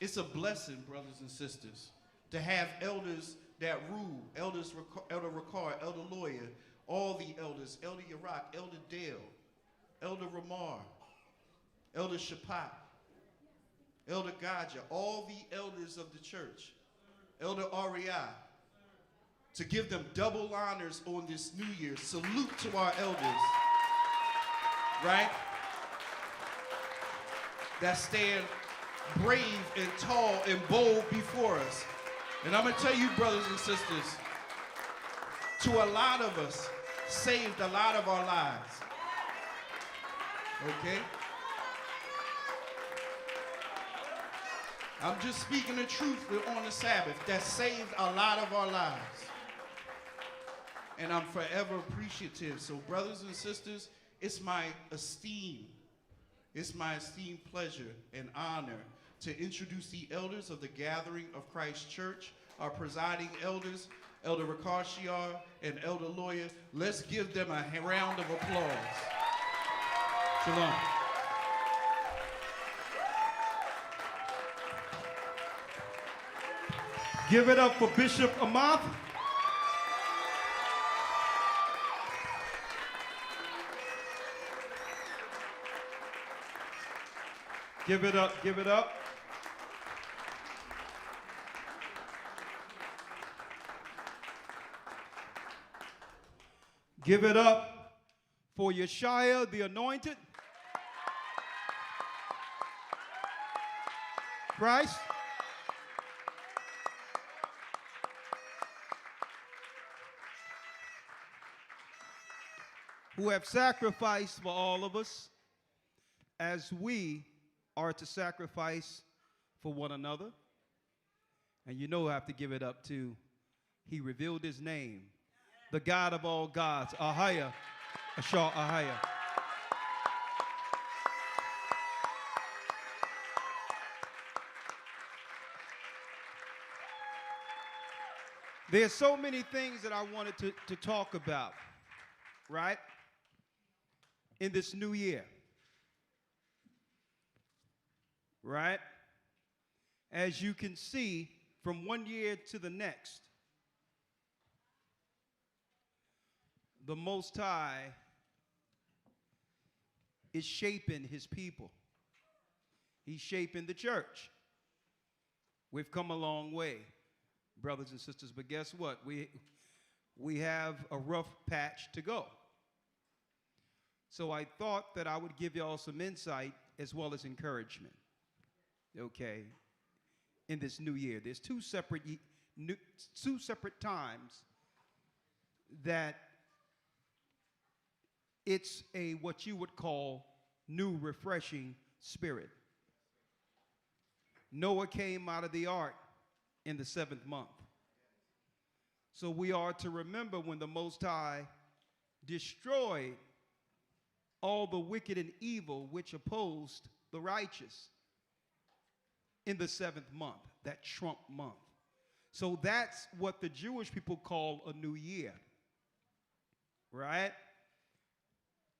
It's a blessing, brothers and sisters, to have elders that rule. Elder Ricard, Elder Lawyer, all the elders, Elder Yarack, Elder Dale, Elder Ramar, Elder Shapat, Elder Gaja, all the elders of the church, Elder Ariah, to give them double honors on this new year. Salute to our elders, right? That stand brave and tall and bold before us. And I'm gonna tell you, brothers and sisters, to a lot of us, saved a lot of our lives. Okay? I'm just speaking the truth on the Sabbath. That saved a lot of our lives. And I'm forever appreciative. So brothers and sisters, it's my esteemed pleasure and honor to introduce the elders of the Gathering of Christ Church, our presiding elders, Elder Ricard Shiar and Elder Lawyer. Let's give them a round of applause. Shalom. Give it up for Bishop Amath. Give it up, give it up. Give it up for Yeshua the Anointed. Christ. Who have sacrificed for all of us as we are to sacrifice for one another. And you know I have to give it up to, he revealed his name, the God of all gods, Ahaya, Ashar Ahaya. There's so many things that I wanted to talk about, right, in this new year, right? As you can see, from one year to the next, the Most High is shaping his people. He's shaping the church. We've come a long way, brothers and sisters, but guess what? We have a rough patch to go. So I thought that I would give y'all some insight as well as encouragement, okay, in this new year. There's two separate times that it's a what you would call new refreshing spirit. Noah came out of the ark in the 7th month. So we are to remember when the Most High destroyed all the wicked and evil which opposed the righteous in the 7th month, that Trump month. So that's what the Jewish people call a new year, right?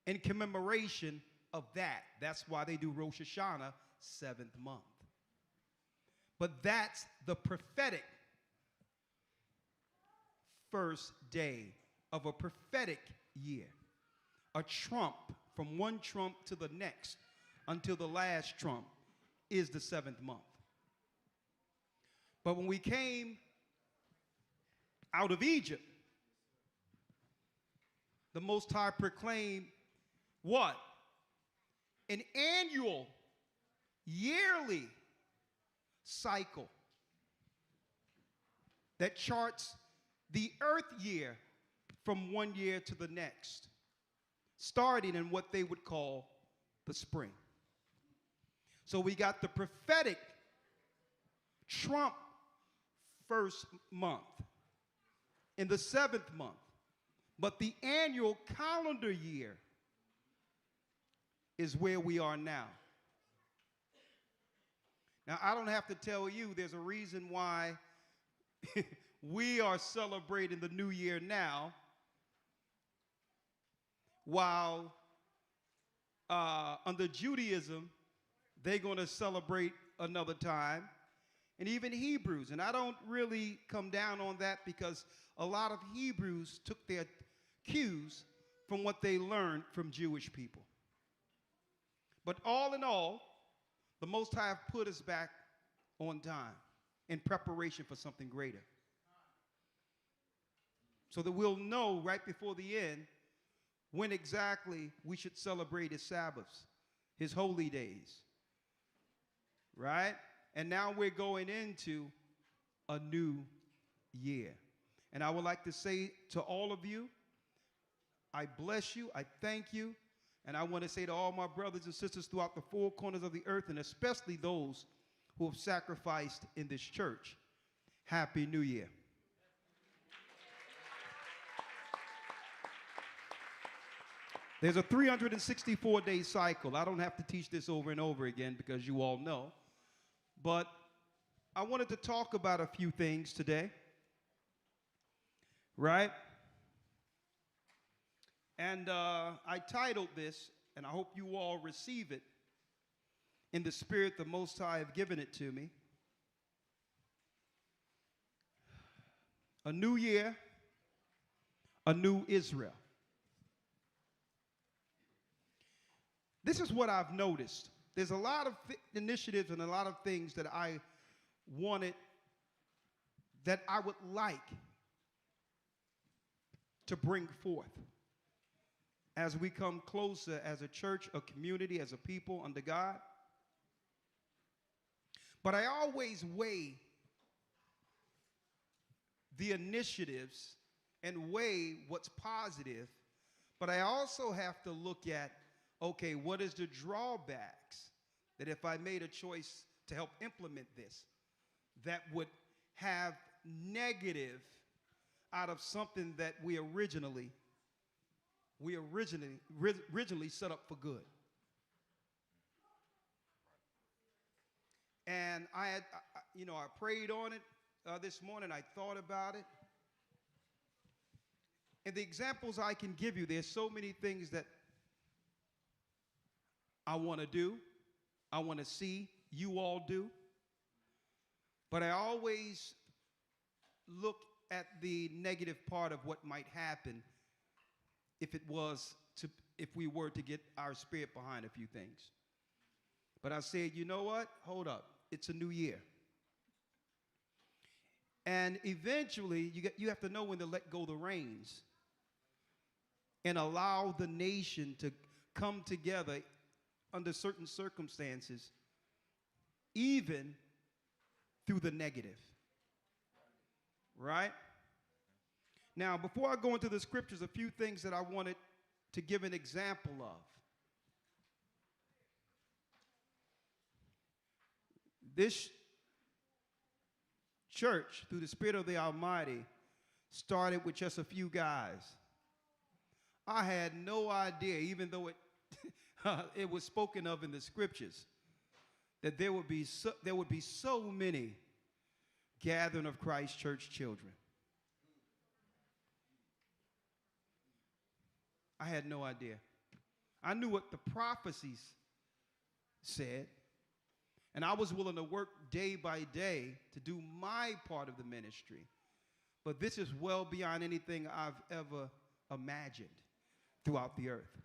In commemoration of that. That's why they do Rosh Hashanah 7th month. But that's the prophetic first day of a prophetic year. A trump from one trump to the next until the last trump is the 7th month. But when we came out of Egypt, the Most High proclaimed what? An annual, yearly cycle that charts the earth year from one year to the next, starting in what they would call the spring. So we got the prophetic trump first month in the 7th month, but the annual calendar year is where we are now. Now, I don't have to tell you, there's a reason why we are celebrating the new year now, while under Judaism, they're going to celebrate another time. and even Hebrews. And I don't really come down on that because a lot of Hebrews took their cues from what they learned from Jewish people. But all in all, the Most High have put us back on time in preparation for something greater. So that we'll know right before the end when exactly we should celebrate his Sabbaths, his holy days. Right? And now we're going into a new year. And I would like to say to all of you, I bless you, I thank you, and I want to say to all my brothers and sisters throughout the four corners of the earth, and especially those who have sacrificed in this church, Happy New Year. There's a 364-day cycle. I don't have to teach this over and over again because you all know. But I wanted to talk about a few things today, right? And I titled this, and I hope you all receive it in the spirit the Most High have given it to me. A new year, a new Israel. This is what I've noticed. There's a lot of initiatives and a lot of things that I wanted, that I would like to bring forth as we come closer as a church, a community, as a people under God. But I always weigh the initiatives and weigh what's positive, but I also have to look at, okay, what is the drawbacks that if I made a choice to help implement this, that would have negative out of something that we originally set up for good. And I prayed on it this morning. I thought about it. And the examples I can give you, there's so many things that I want to do, I want to see you all do. But I always look at the negative part of what might happen if we were to get our spirit behind a few things. But I said, you know what? Hold up. It's a new year. And eventually, you have to know when to let go the reins and allow the nation to come together under certain circumstances, even through the negative. Right? Now, before I go into the scriptures, a few things that I wanted to give an example of. This church, through the Spirit of the Almighty, started with just a few guys. I had no idea, even though it was spoken of in the scriptures, that there would be so many gathering of Christ Church children. I had no idea. I knew what the prophecies said, and I was willing to work day by day to do my part of the ministry. But this is well beyond anything I've ever imagined throughout the earth.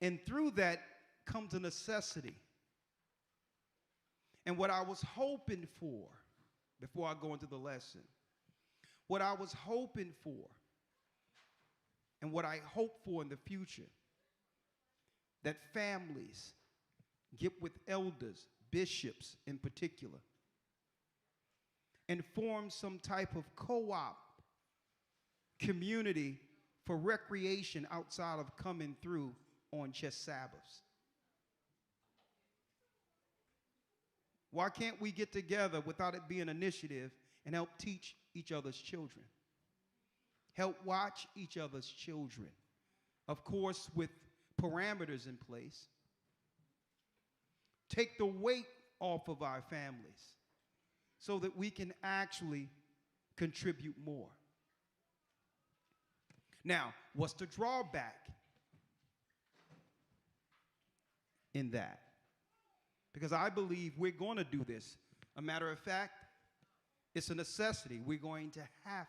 And through that comes a necessity. And what I was hoping for, before I go into the lesson, what I was hoping for, and what I hope for in the future, that families get with elders, bishops in particular, and form some type of co-op community for recreation outside of coming through on just Sabbaths. Why can't we get together without it being an initiative and help teach each other's children? Help watch each other's children. Of course, with parameters in place. Take the weight off of our families so that we can actually contribute more. Now, what's the drawback in that? Because I believe we're going to do this. A matter of fact, it's a necessity. We're going to have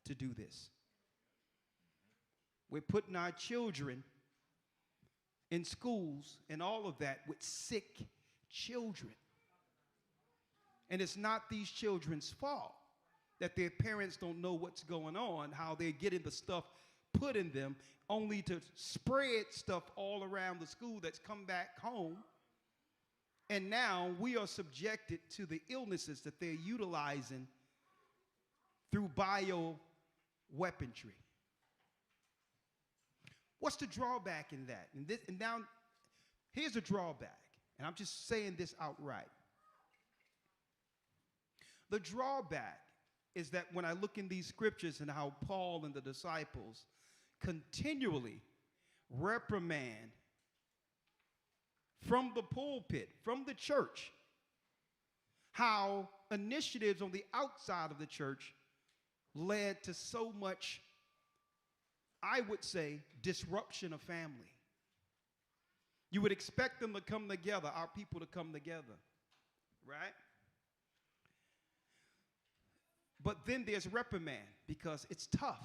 to do this. We're putting our children in schools and all of that with sick children. And it's not these children's fault that their parents don't know what's going on, how they're getting the stuff put in them, only to spread stuff all around the school that's come back home. And now we are subjected to the illnesses that they're utilizing through bioweaponry. What's the drawback in that? And now, here's a drawback, and I'm just saying this outright. The drawback is that when I look in these scriptures and how Paul and the disciples continually reprimand from the pulpit, from the church, how initiatives on the outside of the church led to so much, I would say, disruption of family. You would expect them to come together, our people to come together, right? But then there's reprimand because it's tough.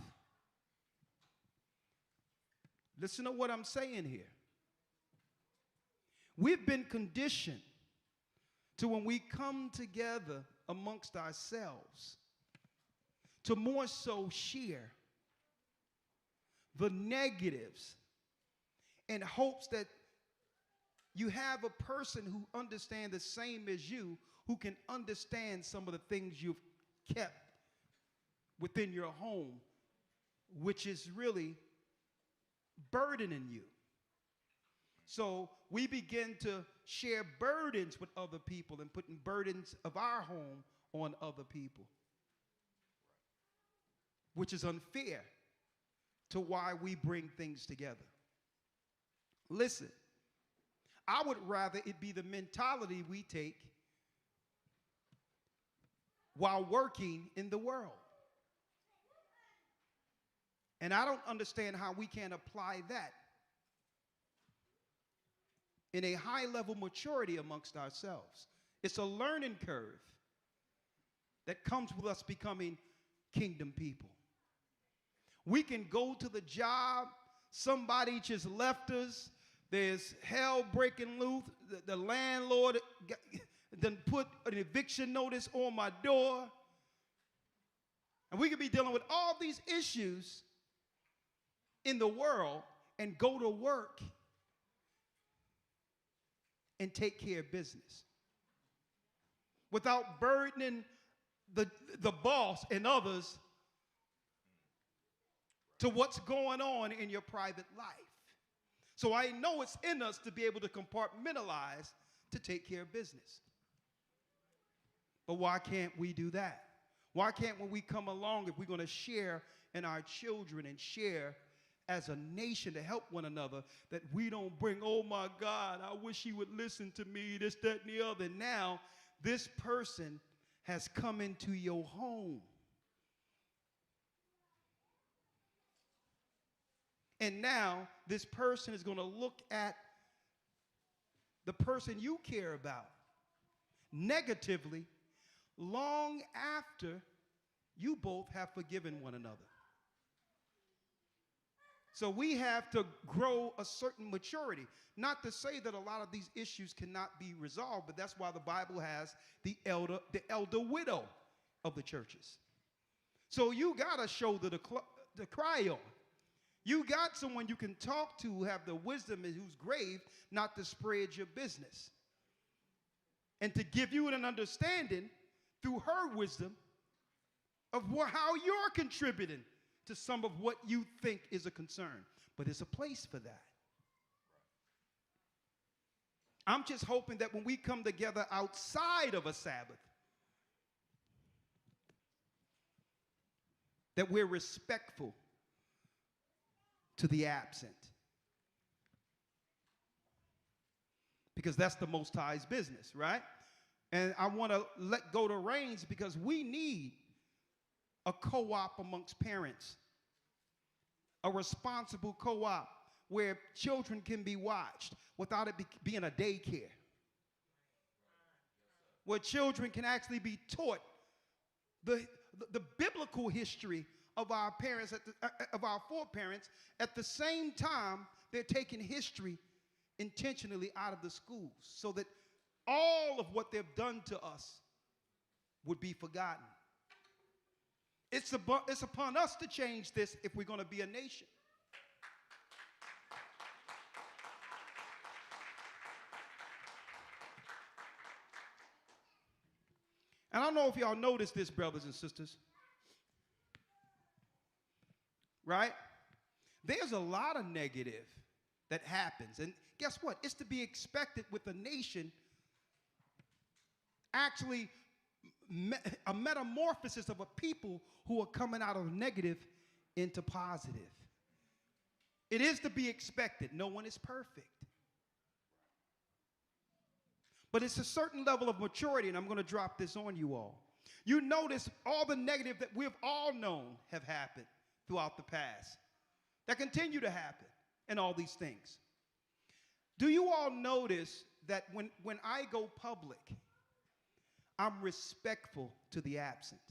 Listen to what I'm saying here. We've been conditioned to, when we come together amongst ourselves, to more so share the negatives in hopes that you have a person who understands the same as you, who can understand some of the things you've kept within your home, which is really burdening you. So we begin to share burdens with other people and putting burdens of our home on other people, which is unfair to why we bring things together. Listen, I would rather it be the mentality we take while working in the world. And I don't understand how we can't apply that in a high level maturity amongst ourselves. It's a learning curve that comes with us becoming kingdom people. We can go to the job, somebody just left us, there's hell breaking loose, the landlord done put an eviction notice on my door, and we could be dealing with all these issues in the world and go to work and take care of business without burdening the boss and others to what's going on in your private life. So I know it's in us to be able to compartmentalize to take care of business. But why can't we do that? Why can't, when we come along, if we're going to share in our children and share as a nation to help one another, that we don't bring, oh my God, I wish he would listen to me, this, that, and the other. Now, this person has come into your home. And now, this person is going to look at the person you care about negatively long after you both have forgiven one another. So we have to grow a certain maturity. Not to say that a lot of these issues cannot be resolved, but that's why the Bible has the elder widow of the churches. So you got a shoulder to cry on. You got someone you can talk to who have the wisdom and who's grave, not to spread your business. And to give you an understanding through her wisdom of how you're contributing to some of what you think is a concern. But there's a place for that. I'm just hoping that when we come together outside of a Sabbath, that we're respectful to the absent. Because that's the Most High's business, right? And I want to let go the reins because we need a co-op amongst parents, a responsible co-op where children can be watched without it being a daycare. where children can actually be taught the biblical history of our parents, of our foreparents. At the same time, they're taking history intentionally out of the schools so that all of what they've done to us would be forgotten. It's upon us to change this if we're going to be a nation. And I don't know if y'all noticed this, brothers and sisters. Right? There's a lot of negative that happens. And guess what? It's to be expected with a nation actually a metamorphosis of a people who are coming out of negative into positive. It is to be expected. No one is perfect. But it's a certain level of maturity, and I'm going to drop this on you all. You notice all the negative that we've all known have happened throughout the past, that continue to happen, and all these things. Do you all notice that when I go public, I'm respectful to the absent?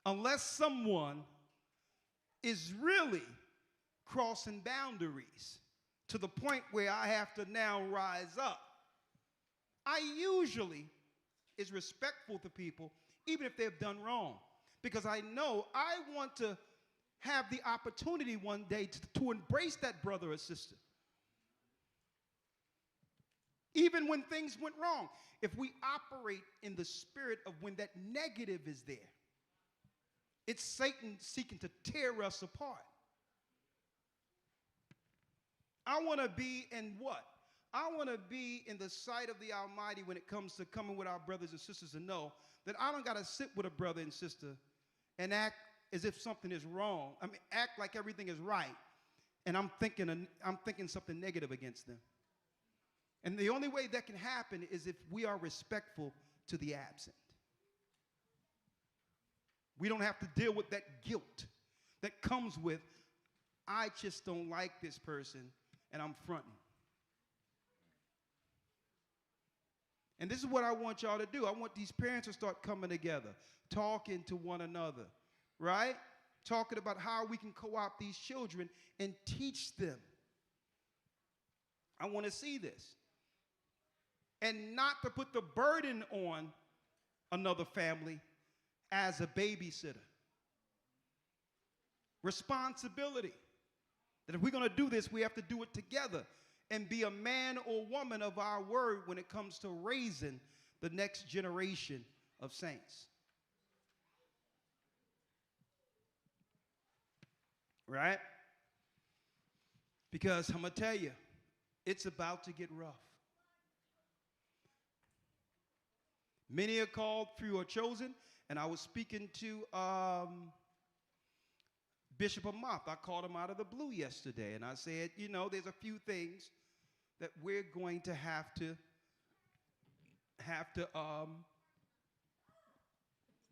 Unless someone is really crossing boundaries to the point where I have to now rise up, I usually is respectful to people, even if they've done wrong, because I know I want to have the opportunity one day to embrace that brother or sister. Even when things went wrong, if we operate in the spirit of when that negative is there, it's Satan seeking to tear us apart. I want to be in what? I want to be in the sight of the Almighty when it comes to coming with our brothers and sisters and know that I don't got to sit with a brother and sister and act as if something is wrong. I mean, act like everything is right, and I'm thinking something negative against them. And the only way that can happen is if we are respectful to the absent. We don't have to deal with that guilt that comes with, I just don't like this person, and I'm fronting. And this is what I want y'all to do. I want these parents to start coming together, talking to one another, right? Talking about how we can co-opt these children and teach them. I want to see this. And not to put the burden on another family as a babysitter. Responsibility. That if we're going to do this, we have to do it together and be a man or woman of our word when it comes to raising the next generation of saints. Right? Because I'm going to tell you, it's about to get rough. Many are called, few are chosen. And I was speaking to Bishop Amoth. I called him out of the blue yesterday. And I said, you know, there's a few things that we're going to have to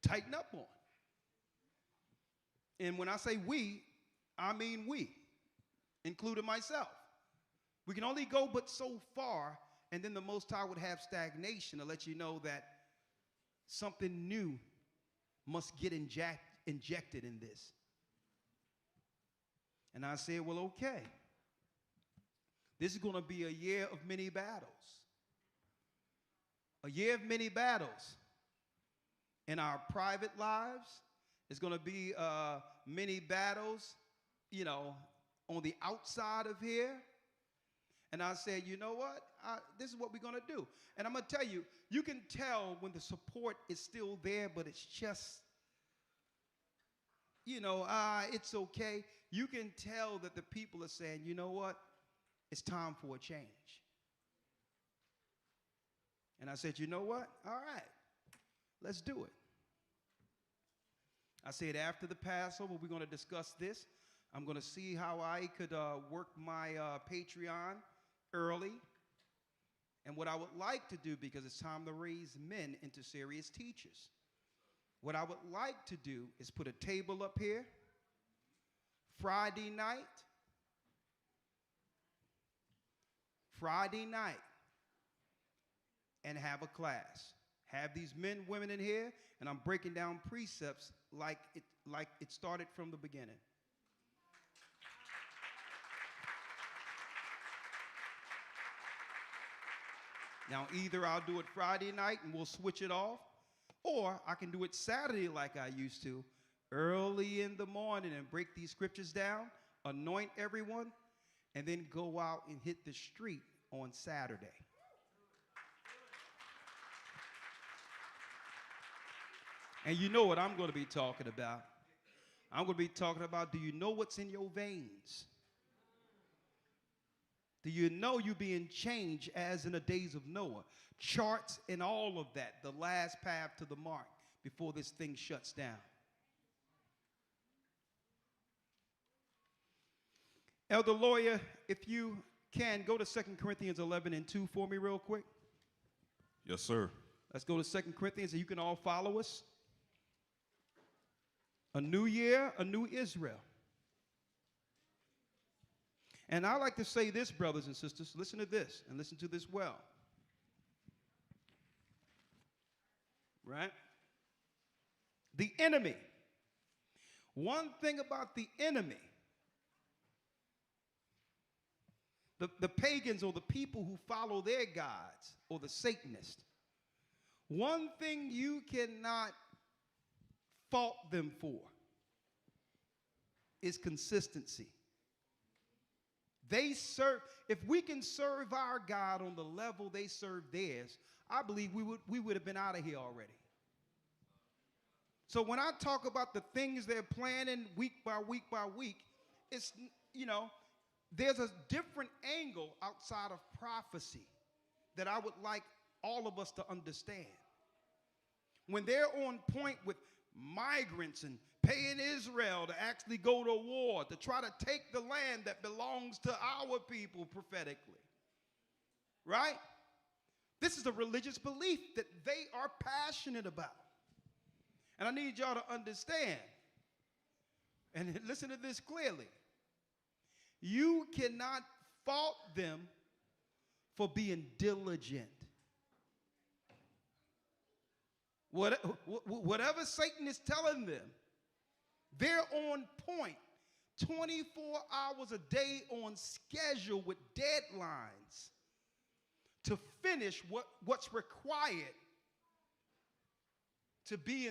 tighten up on. And when I say we, I mean we, including myself. We can only go but so far, and then the Most High would have stagnation to let you know that something new must get injected in this. And I said, well, okay. This is going to be a year of many battles. A year of many battles. In our private lives, it's going to be many battles, you know, on the outside of here. And I said, you know what? This is what we're going to do. And I'm going to tell you, you can tell when the support is still there, but it's just, you know, it's okay. You can tell that the people are saying, you know what? It's time for a change. And I said, you know what? All right, let's do it. I said, after the Passover, we're going to discuss this. I'm going to see how I could work my Patreon early. And what I would like to do, because it's time to raise men into serious teachers, what I would like to do is put a table up here Friday night, and have a class. Have these men, women in here, and I'm breaking down precepts like it started from the beginning. Now, either I'll do it Friday night and we'll switch it off, or I can do it Saturday like I used to, early in the morning and break these scriptures down, anoint everyone, and then go out and hit the street on Saturday. And you know what I'm going to be talking about. I'm going to be talking about, do you know what's in your veins? Do you know you're being changed as in the days of Noah? Charts and all of that, the last path to the mark before this thing shuts down. Elder Lawyer, if you can, go to 2 Corinthians 11:2 for me real quick. Yes, sir. Let's go to 2 Corinthians, and you can all follow us. A new year, a new Israel. And I like to say this, brothers and sisters, listen to this, and listen to this well. Right? The enemy. One thing about the enemy, the pagans or the people who follow their gods or the Satanists, one thing you cannot fault them for is consistency. They serve, if we can serve our God on the level they serve theirs, I believe we would have been out of here already. So when I talk about the things they're planning week by week by week, it's, there's a different angle outside of prophecy that I would like all of us to understand. When they're on point with migrants and paying Israel to actually go to war, to try to take the land that belongs to our people prophetically. Right? This is a religious belief that they are passionate about. And I need y'all to understand, and listen to this clearly. You cannot fault them for being diligent. Whatever Satan is telling them, they're on point, 24 hours a day on schedule with deadlines to finish what's required to be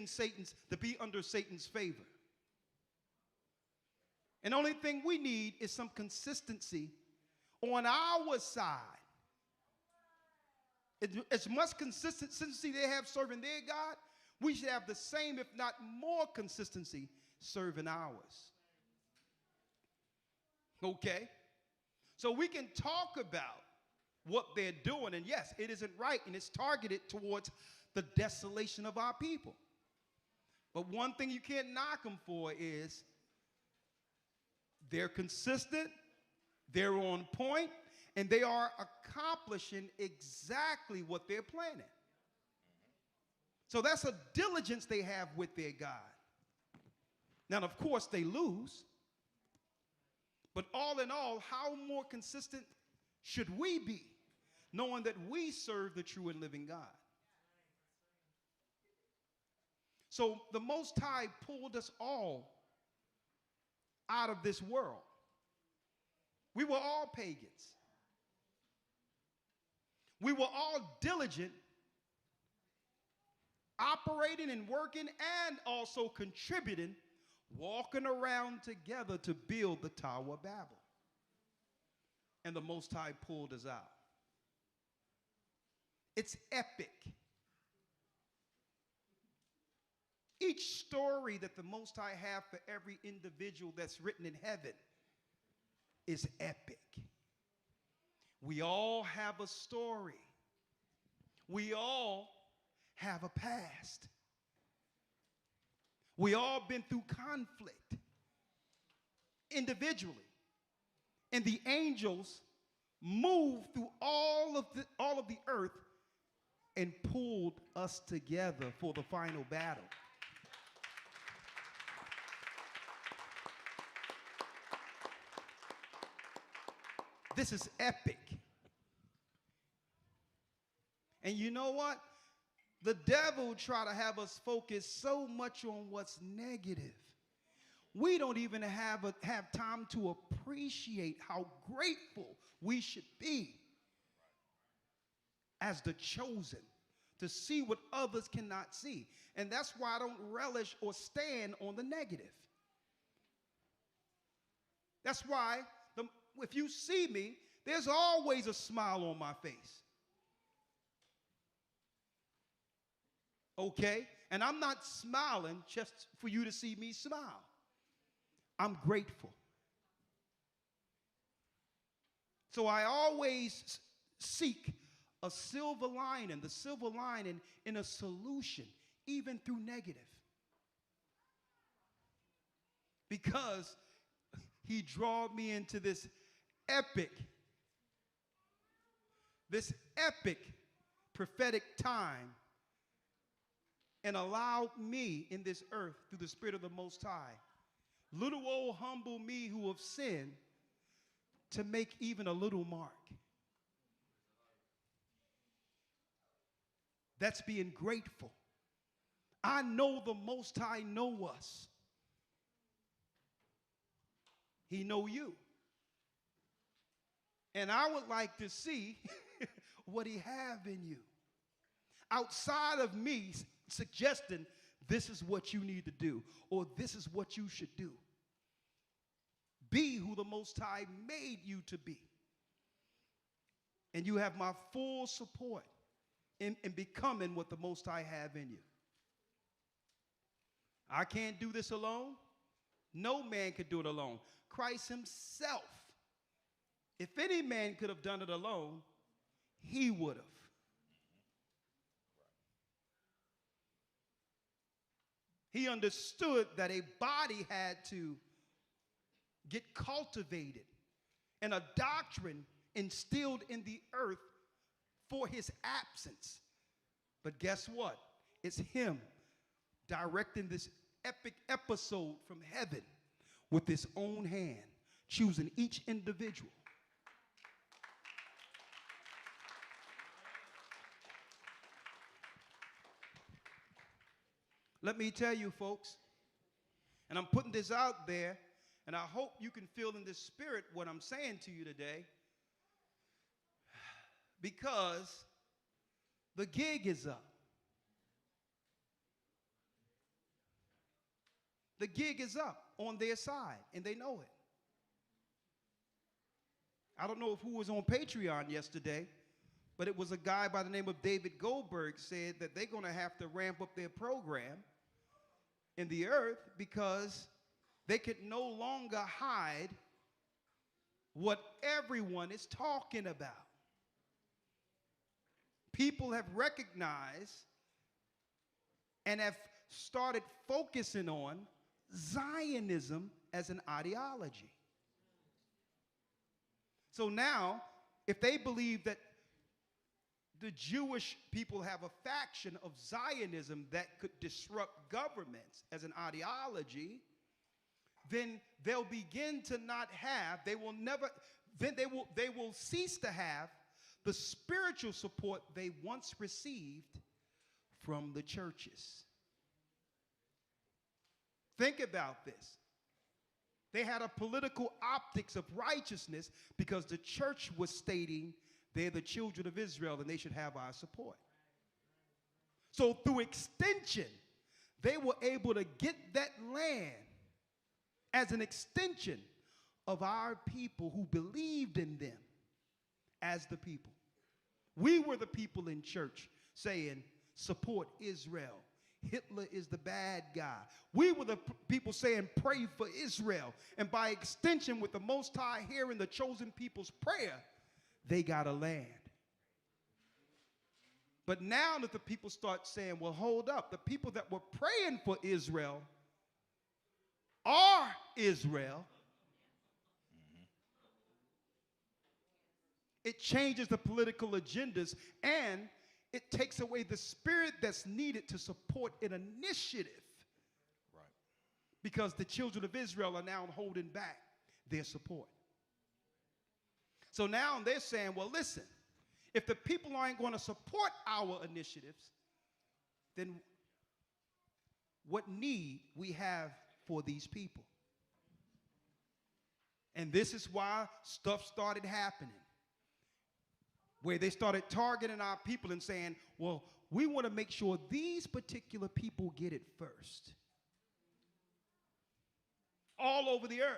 under Satan's favor. And the only thing we need is some consistency on our side. As much consistency they have serving their God, we should have the same, if not more, consistency serving ours. Okay? So we can talk about what they're doing, and yes, it isn't right, and it's targeted towards the desolation of our people. But one thing you can't knock them for is they're consistent, they're on point, and they are accomplishing exactly what they're planning. So that's a diligence they have with their God. Now, of course, they lose. But all in all, how more consistent should we be, knowing that we serve the true and living God? So the Most High pulled us all out of this world. We were all pagans. We were all diligent, operating and working and also contributing, walking around together to build the Tower of Babel. And the Most High pulled us out. It's epic. Each story that the Most High have for every individual that's written in heaven is epic. We all have a story. We all have a past. We all been through conflict individually. And the angels moved through all of the earth and pulled us together for the final battle. This is epic. And you know what? The devil try to have us focus so much on what's negative. We don't even have time to appreciate how grateful we should be as the chosen, to see what others cannot see. And that's why I don't relish or stand on the negative. That's why if you see me, there's always a smile on my face. Okay? And I'm not smiling just for you to see me smile. I'm grateful. So I always seek a silver lining, the silver lining in a solution, even through negative. Because he drawed me into this epic prophetic time and allowed me in this earth through the Spirit of the Most High, little old humble me who have sinned, to make even a little mark. That's being grateful. I know the Most High know us. He know you. And I would like to see what he have in you. Outside of me suggesting this is what you need to do or this is what you should do. Be who the Most High made you to be. And you have my full support in becoming what the Most High have in you. I can't do this alone. No man could do it alone. Christ himself, if any man could have done it alone, he would have. He understood that a body had to get cultivated and a doctrine instilled in the earth for his absence. But guess what? It's him directing this epic episode from heaven with his own hand, choosing each individual. Let me tell you, folks, and I'm putting this out there, and I hope you can feel in the spirit what I'm saying to you today, because the gig is up. The gig is up on their side, and they know it. I don't know who was on Patreon yesterday, but it was a guy by the name of David Goldberg said that they're going to have to ramp up their program in the earth because they could no longer hide what everyone is talking about. People have recognized and have started focusing on Zionism as an ideology. So now, if they believe that the Jewish people have a faction of Zionism that could disrupt governments as an ideology, then they'll begin to not have, they will cease to have the spiritual support they once received from the churches. Think about this. They had a political optics of righteousness because the church was stating they're the children of Israel and they should have our support. So through extension, they were able to get that land as an extension of our people who believed in them as the people. We were the people in church saying, support Israel. Hitler is the bad guy. We were the people saying, pray for Israel. And by extension, with the Most High hearing the chosen people's prayer, they got a land. But now that the people start saying, well, hold up, the people that were praying for Israel are Israel, it changes the political agendas and it takes away the spirit that's needed to support an initiative. Right. Because the children of Israel are now holding back their support. So now they're saying, well, listen, If the people aren't going to support our initiatives, then what need we have for these people? And this is why stuff started happening, where they started targeting our people and saying, well, we want to make sure these particular people get it first. All over the earth.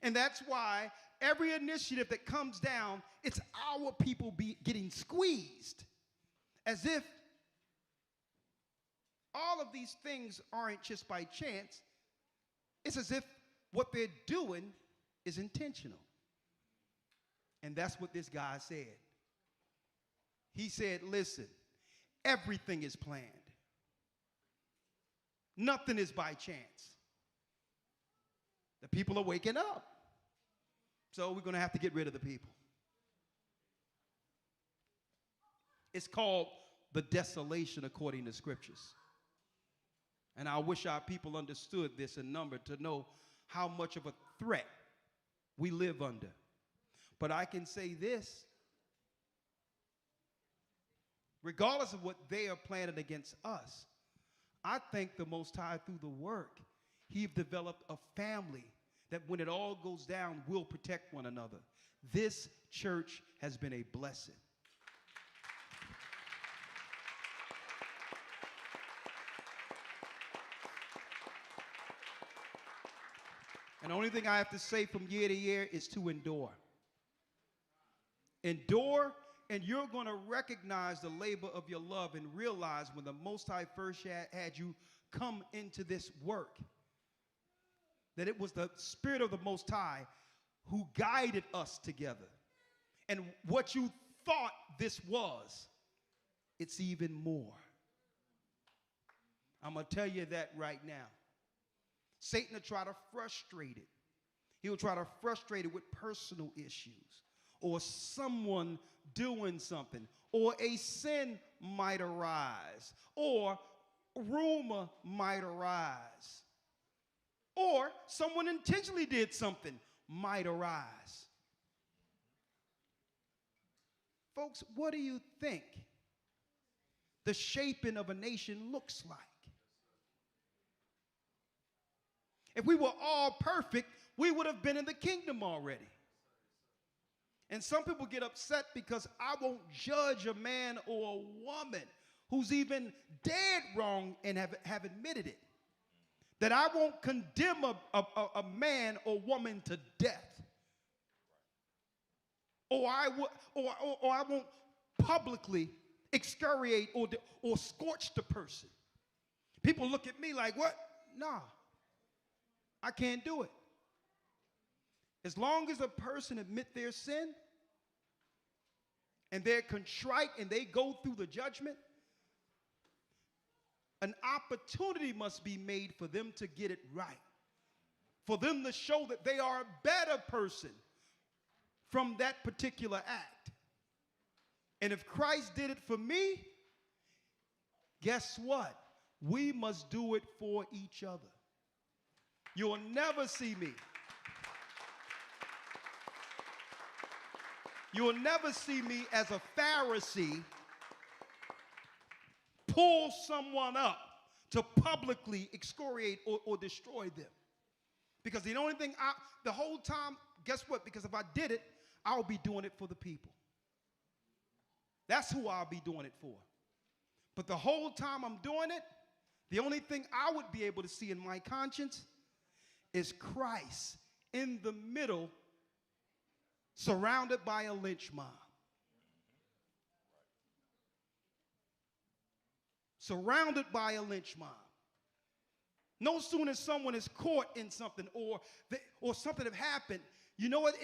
And that's why every initiative that comes down, it's our people getting squeezed. As if all of these things aren't just by chance. It's as if what they're doing is intentional. And that's what this guy said. He said, listen, everything is planned. Nothing is by chance. The people are waking up. So we're going to have to get rid of the people. It's called the desolation according to scriptures. And I wish our people understood this in number to know how much of a threat we live under. But I can say this, regardless of what they are planning against us, I thank the Most High through the work. He's developed a family that when it all goes down, will protect one another. This church has been a blessing. And the only thing I have to say from year to year is to endure. Endure, and you're going to recognize the labor of your love and realize when the Most High first had you come into this work, that it was the Spirit of the Most High who guided us together. And what you thought this was, it's even more. I'm going to tell you that right now. Satan will try to frustrate it. He'll try to frustrate it with personal issues or someone doing something, or a sin might arise, or rumor might arise, or someone intentionally did something might arise. Folks, what do you think the shaping of a nation looks like? If we were all perfect, we would have been in the kingdom already. And some people get upset because I won't judge a man or a woman who's even dead wrong and have admitted it. That I won't condemn a man or woman to death. Or I won't publicly excoriate or scorch the person. People look at me like, what? Nah, I can't do it. As long as a person admit their sin and they're contrite and they go through the judgment, an opportunity must be made for them to get it right, for them to show that they are a better person from that particular act. And if Christ did it for me, guess what? We must do it for each other. You'll never see me. You'll never see me as a Pharisee pull someone up to publicly excoriate or destroy them. Because the only thing the whole time, guess what? Because if I did it, I'll be doing it for the people. That's who I'll be doing it for. But the whole time I'm doing it, the only thing I would be able to see in my conscience is Christ in the middle, surrounded by a lynch mob. Surrounded by a lynch mob. No sooner someone is caught in something or something have happened, you know what?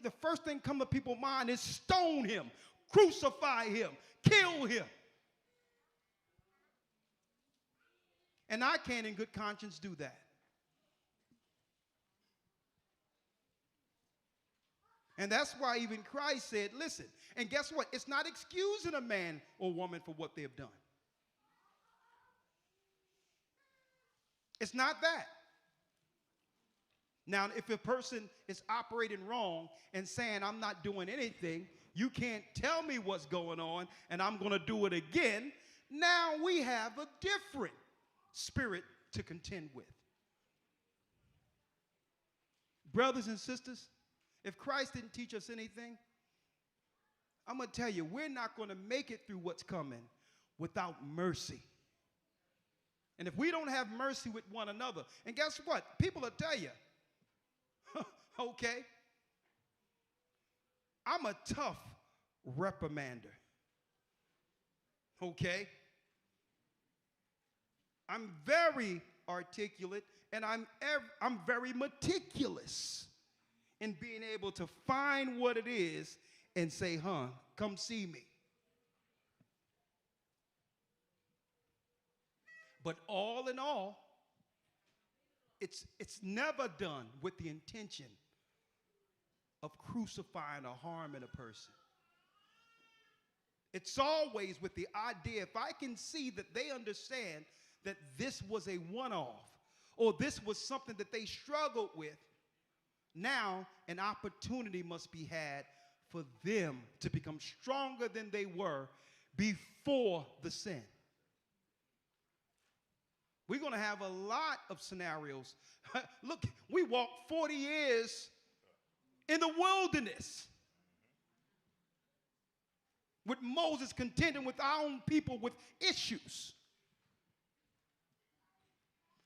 The first thing come to people's mind is stone him, crucify him, kill him. And I can't in good conscience do that. And that's why even Christ said, listen, and guess what? It's not excusing a man or woman for what they have done. It's not that. Now, if a person is operating wrong and saying, I'm not doing anything, You can't tell me what's going on, and I'm going to do it again. Now we have a different spirit to contend with. Brothers and sisters, if Christ didn't teach us anything, I'm going to tell you, we're not going to make it through what's coming without mercy. And if we don't have mercy with one another, and guess what? People will tell you, okay, I'm a tough reprimander. Okay? I'm very articulate, and I'm very meticulous in being able to find what it is and say, come see me. But all in all, it's never done with the intention of crucifying or harming a person. It's always with the idea, if I can see that they understand that this was a one-off, or this was something that they struggled with, now an opportunity must be had for them to become stronger than they were before the sin. We're going to have a lot of scenarios. Look, we walked 40 years in the wilderness with Moses contending with our own people with issues.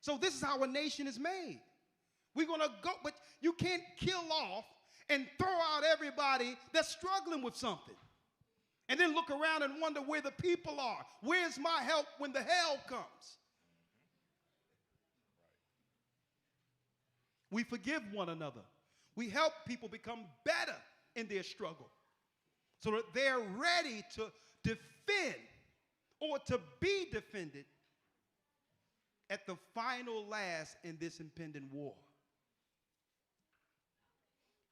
So this is how a nation is made. We're going to go, but you can't kill off and throw out everybody that's struggling with something. And then look around and wonder where the people are. Where's my help when the hell comes? We forgive one another. We help people become better in their struggle so that they're ready to defend or to be defended at the final last in this impending war.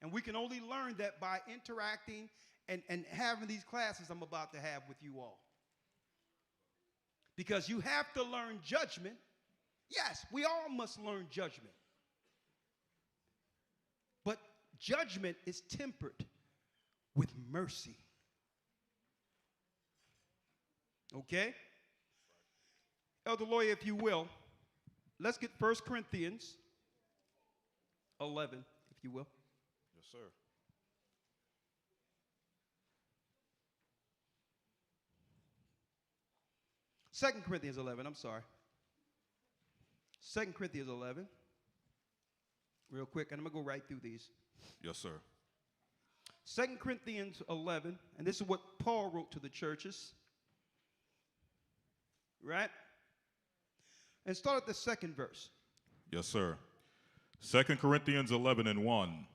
And we can only learn that by interacting and having these classes I'm about to have with you all. Because you have to learn judgment. Yes, we all must learn judgment. But judgment is tempered with mercy. Okay? Elder Lawyer, if you will, let's get 1 Corinthians 11, if you will. Yes, sir. Second Corinthians 11, I'm sorry. 2 Corinthians 11. Real quick, and I'm going to go right through these. Yes, sir. 2 Corinthians 11, and this is what Paul wrote to the churches. Right? And start at the second verse. Yes, sir. 2 Corinthians 11 and 1.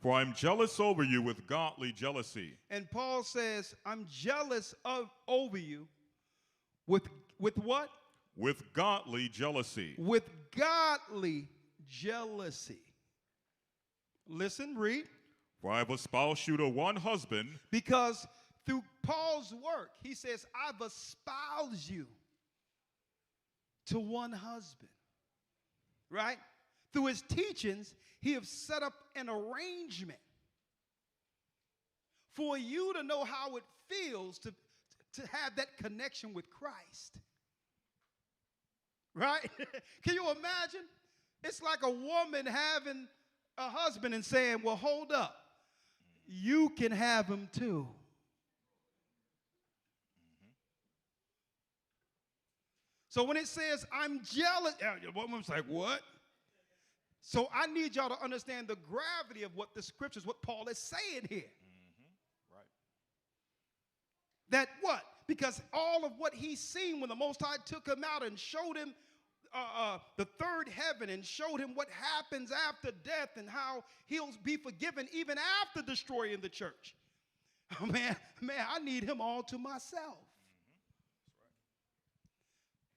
For I'm jealous over you with godly jealousy. And Paul says, I'm jealous over you with what? With godly jealousy. With godly jealousy. Listen, read. For I have espoused you to one husband. Because through Paul's work, he says, I've espoused you to one husband. Right? Through his teachings, he has set up an arrangement for you to know how it feels to have that connection with Christ. Right? Can you imagine? It's like a woman having a husband and saying, well, hold up. You can have him too. So when it says, I'm jealous, the woman's like, what? So I need y'all to understand the gravity of what the scriptures, what Paul is saying here. Right. That what? Because all of what he's seen when the Most High took him out and showed him the third heaven and showed him what happens after death and how he'll be forgiven even after destroying the church. Oh, man, I need him all to myself.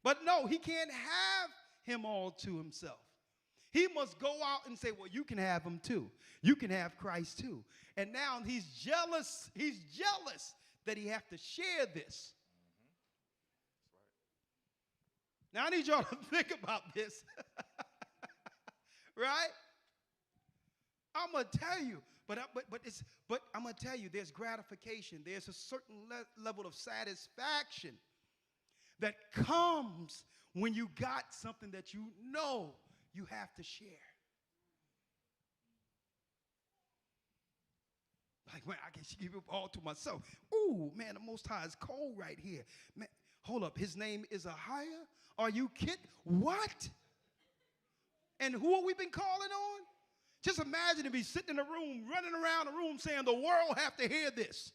But no, he can't have him all to himself. He must go out and say, well, you can have him too. You can have Christ too. And now he's jealous. He's jealous that he have to share this. Now I need y'all to think about this. Right? I'm going to tell you, But I'm going to tell you, there's gratification. There's a certain level of satisfaction that comes when you got something that you know you have to share. Like, man, I can give it all to myself. Ooh, man, the Most High is cold right here. Man, hold up, his name is Ahiah? Are you kidding? What? And who have we been calling on? Just imagine if he's sitting in a room, running around the room saying, the world have to hear this.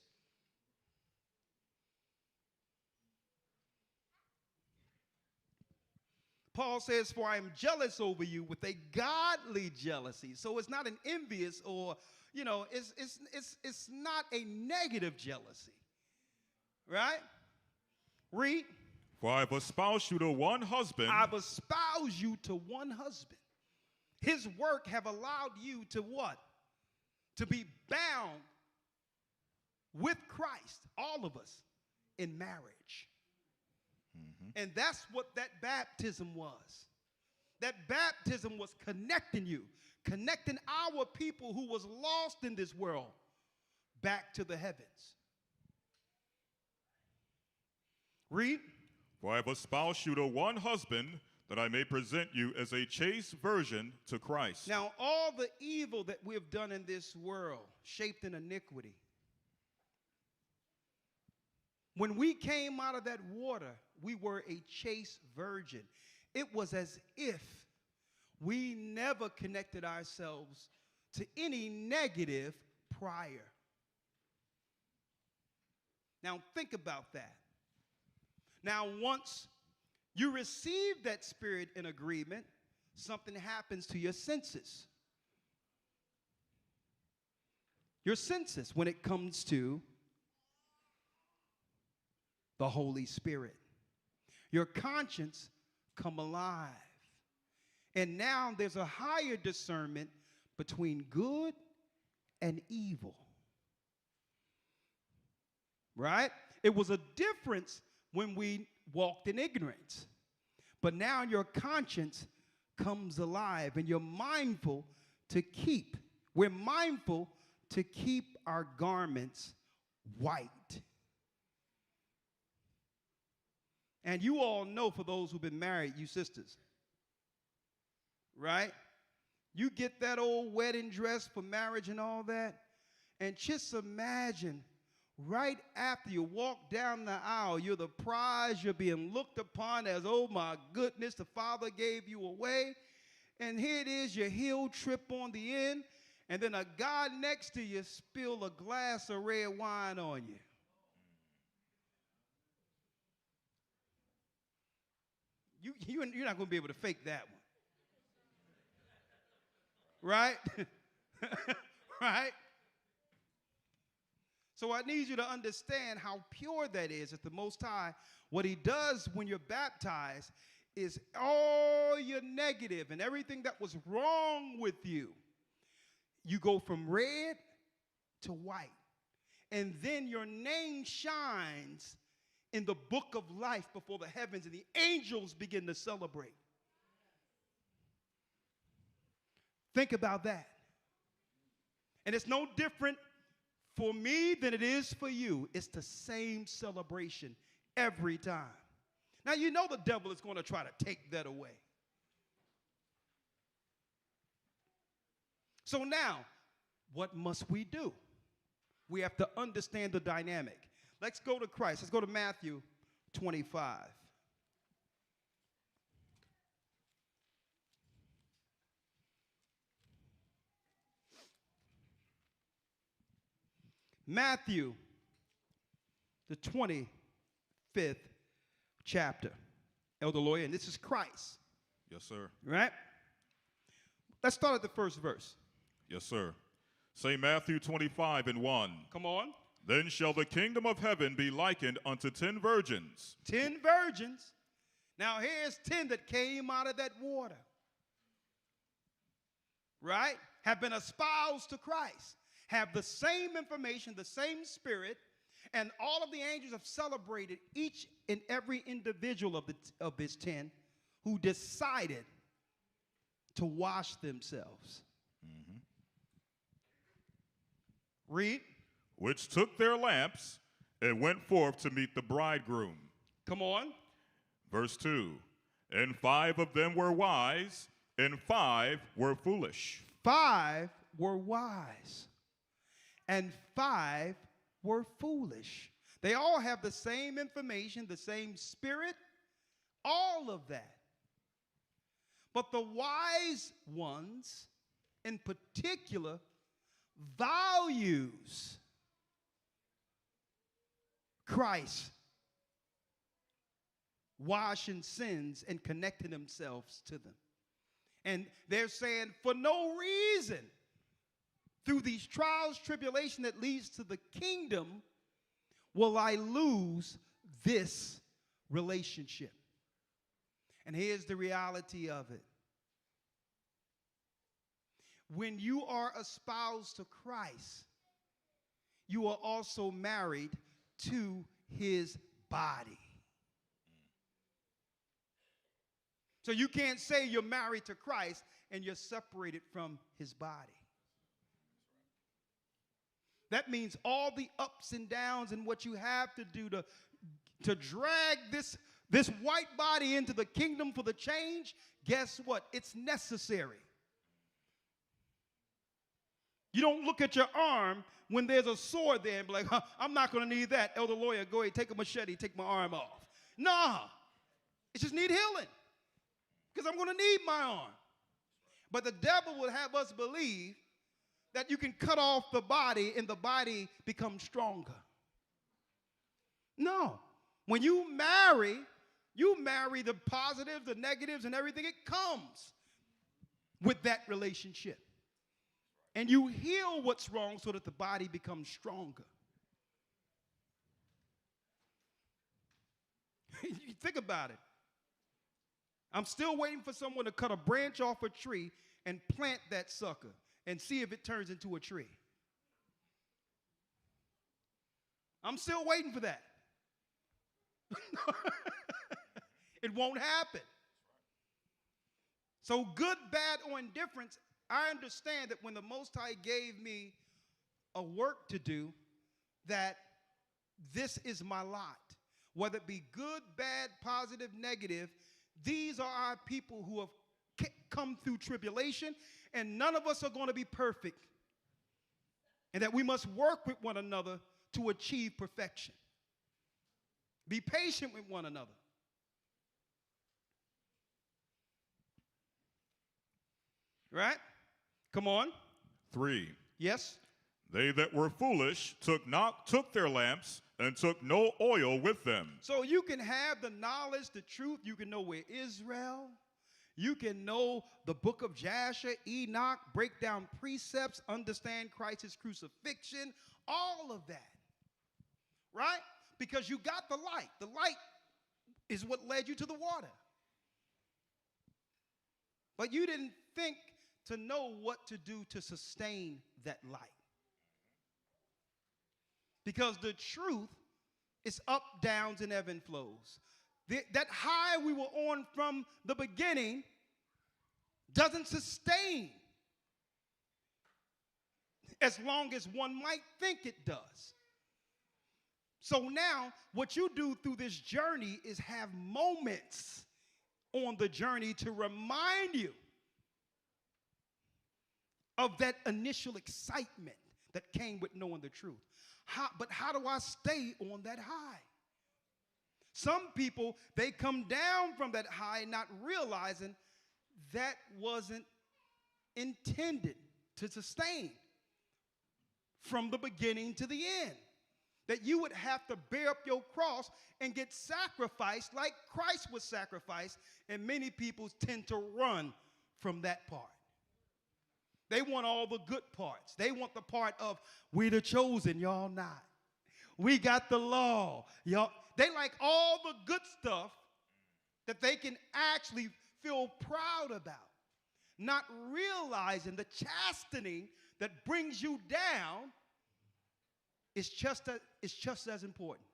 Paul says, for I am jealous over you with a godly jealousy. So it's not an envious or, it's not a negative jealousy. Right? Read. For I have espoused you to one husband. I've espoused you to one husband. His work have allowed you to what? To be bound with Christ, all of us, in marriage. Mm-hmm. And that's what that baptism was. That baptism was connecting you, connecting our people who was lost in this world back to the heavens. Read. For I have espoused you to one husband, that I may present you as a chaste virgin to Christ. Now, all the evil that we have done in this world, shaped in iniquity, when we came out of that water, we were a chaste virgin. It was as if we never connected ourselves to any negative prior. Now, think about that. Now, once you receive that spirit in agreement, something happens to your senses. Your senses when it comes to the Holy Spirit. Your conscience come alive. And now there's a higher discernment between good and evil. Right? It was a difference when we walked in ignorance. But now your conscience comes alive and you're mindful to keep. We're mindful to keep our garments white. And you all know, for those who've been married, you sisters, right? You get that old wedding dress for marriage and all that, and just imagine right after you walk down the aisle, you're the prize, you're being looked upon as, oh my goodness, the Father gave you away. And here it is, your heel trip on the end, and then a guy next to you spill a glass of red wine on you. You're not going to be able to fake that one. Right? Right? So I need you to understand how pure that is. At the Most High, what he does when you're baptized is all your negative and everything that was wrong with you. You go from red to white. And then your name shines in the book of life before the heavens, and the angels begin to celebrate. Think about that. And it's no different for me than it is for you. It's the same celebration every time. Now, you know the devil is going to try to take that away. So now, what must we do? We have to understand the dynamic. Let's go to Christ. Let's go to Matthew 25. Matthew, the 25th chapter. Elder Lawyer, and this is Christ. Yes, sir. Right? Let's start at the first verse. Yes, sir. Say Matthew 25:1. Come on. Then shall the kingdom of heaven be likened unto 10 virgins. 10 virgins. Now here's 10 that came out of that water. Right? Have been espoused to Christ. Have the same information, the same spirit, and all of the angels have celebrated each and every individual of this 10 who decided to wash themselves. Mm-hmm. Read. which took their lamps and went forth to meet the bridegroom. Come on. Verse 2. And 5 of them were wise, and 5 were foolish. 5 were wise, and 5 were foolish. They all have the same information, the same spirit, all of that. But the wise ones, in particular, values Christ washing sins and connecting themselves to them. And they're saying, for no reason, through these trials, tribulation that leads to the kingdom, will I lose this relationship. And here's the reality of it. When you are espoused to Christ, you are also married to his body. So you can't say you're married to Christ and you're separated from his body. That means all the ups and downs and what you have to do to drag this white body into the kingdom for the change, guess what? It's necessary. You don't look at your arm when there's a sword there and be like, I'm not going to need that. Elder lawyer, go ahead, take a machete, take my arm off. Nah, it just need healing because I'm going to need my arm. But the devil will have us believe that you can cut off the body and the body becomes stronger. No. When you marry the positives, the negatives, and everything. It comes with that relationship. And you heal what's wrong so that the body becomes stronger. You think about it. I'm still waiting for someone to cut a branch off a tree and plant that sucker and see if it turns into a tree. I'm still waiting for that. It won't happen. So good, bad, or indifference, I understand that when the Most High gave me a work to do, that this is my lot. Whether it be good, bad, positive, negative, these are our people who have come through tribulation, and none of us are going to be perfect. And that we must work with one another to achieve perfection. Be patient with one another. Right? Come on. 3. Yes? They that were foolish took their lamps and took no oil with them. So you can have the knowledge, the truth. You can know where Israel. You can know the book of Jasher, Enoch, break down precepts, understand Christ's crucifixion, all of that. Right? Because you got the light. The light is what led you to the water. But you didn't think to know what to do to sustain that light. Because the truth is up, downs, and ebb and flows. That high we were on from the beginning doesn't sustain as long as one might think it does. So now what you do through this journey is have moments on the journey to remind you of that initial excitement that came with knowing the truth. But how do I stay on that high? Some people, they come down from that high not realizing that wasn't intended to sustain from the beginning to the end. That you would have to bear up your cross and get sacrificed like Christ was sacrificed, and many people tend to run from that part. They want all the good parts. They want the part of, we the chosen, y'all not. We got the law, y'all. They like all the good stuff that they can actually feel proud about, not realizing the chastening that brings you down is just as important.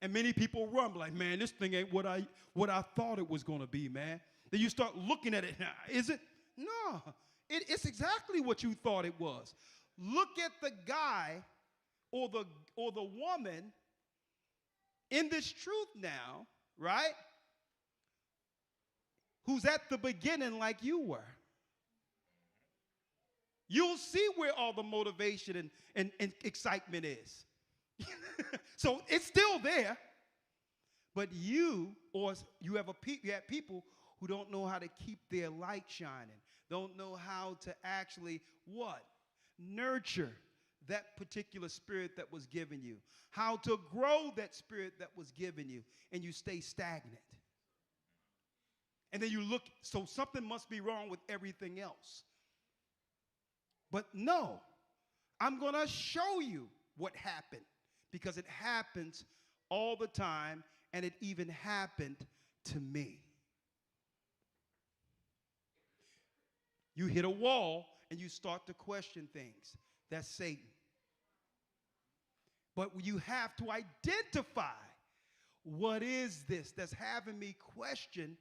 And many people run like, man, this thing ain't what I thought it was going to be, man. Then you start looking at it. Is it? No. It's exactly what you thought it was. look at the guy or the woman in this truth now, right? Who's at the beginning like you were. You'll see where all the motivation and excitement is. So it's still there. But you have people who don't know how to keep their light shining, don't know how to actually what? Nurture that particular spirit that was given you, how to grow that spirit that was given you, and you stay stagnant. And then you look, so something must be wrong with everything else. But no, I'm going to show you what happened, because it happens all the time, and it even happened to me. You hit a wall and you start to question things. That's Satan. But you have to identify, what is this that's having me question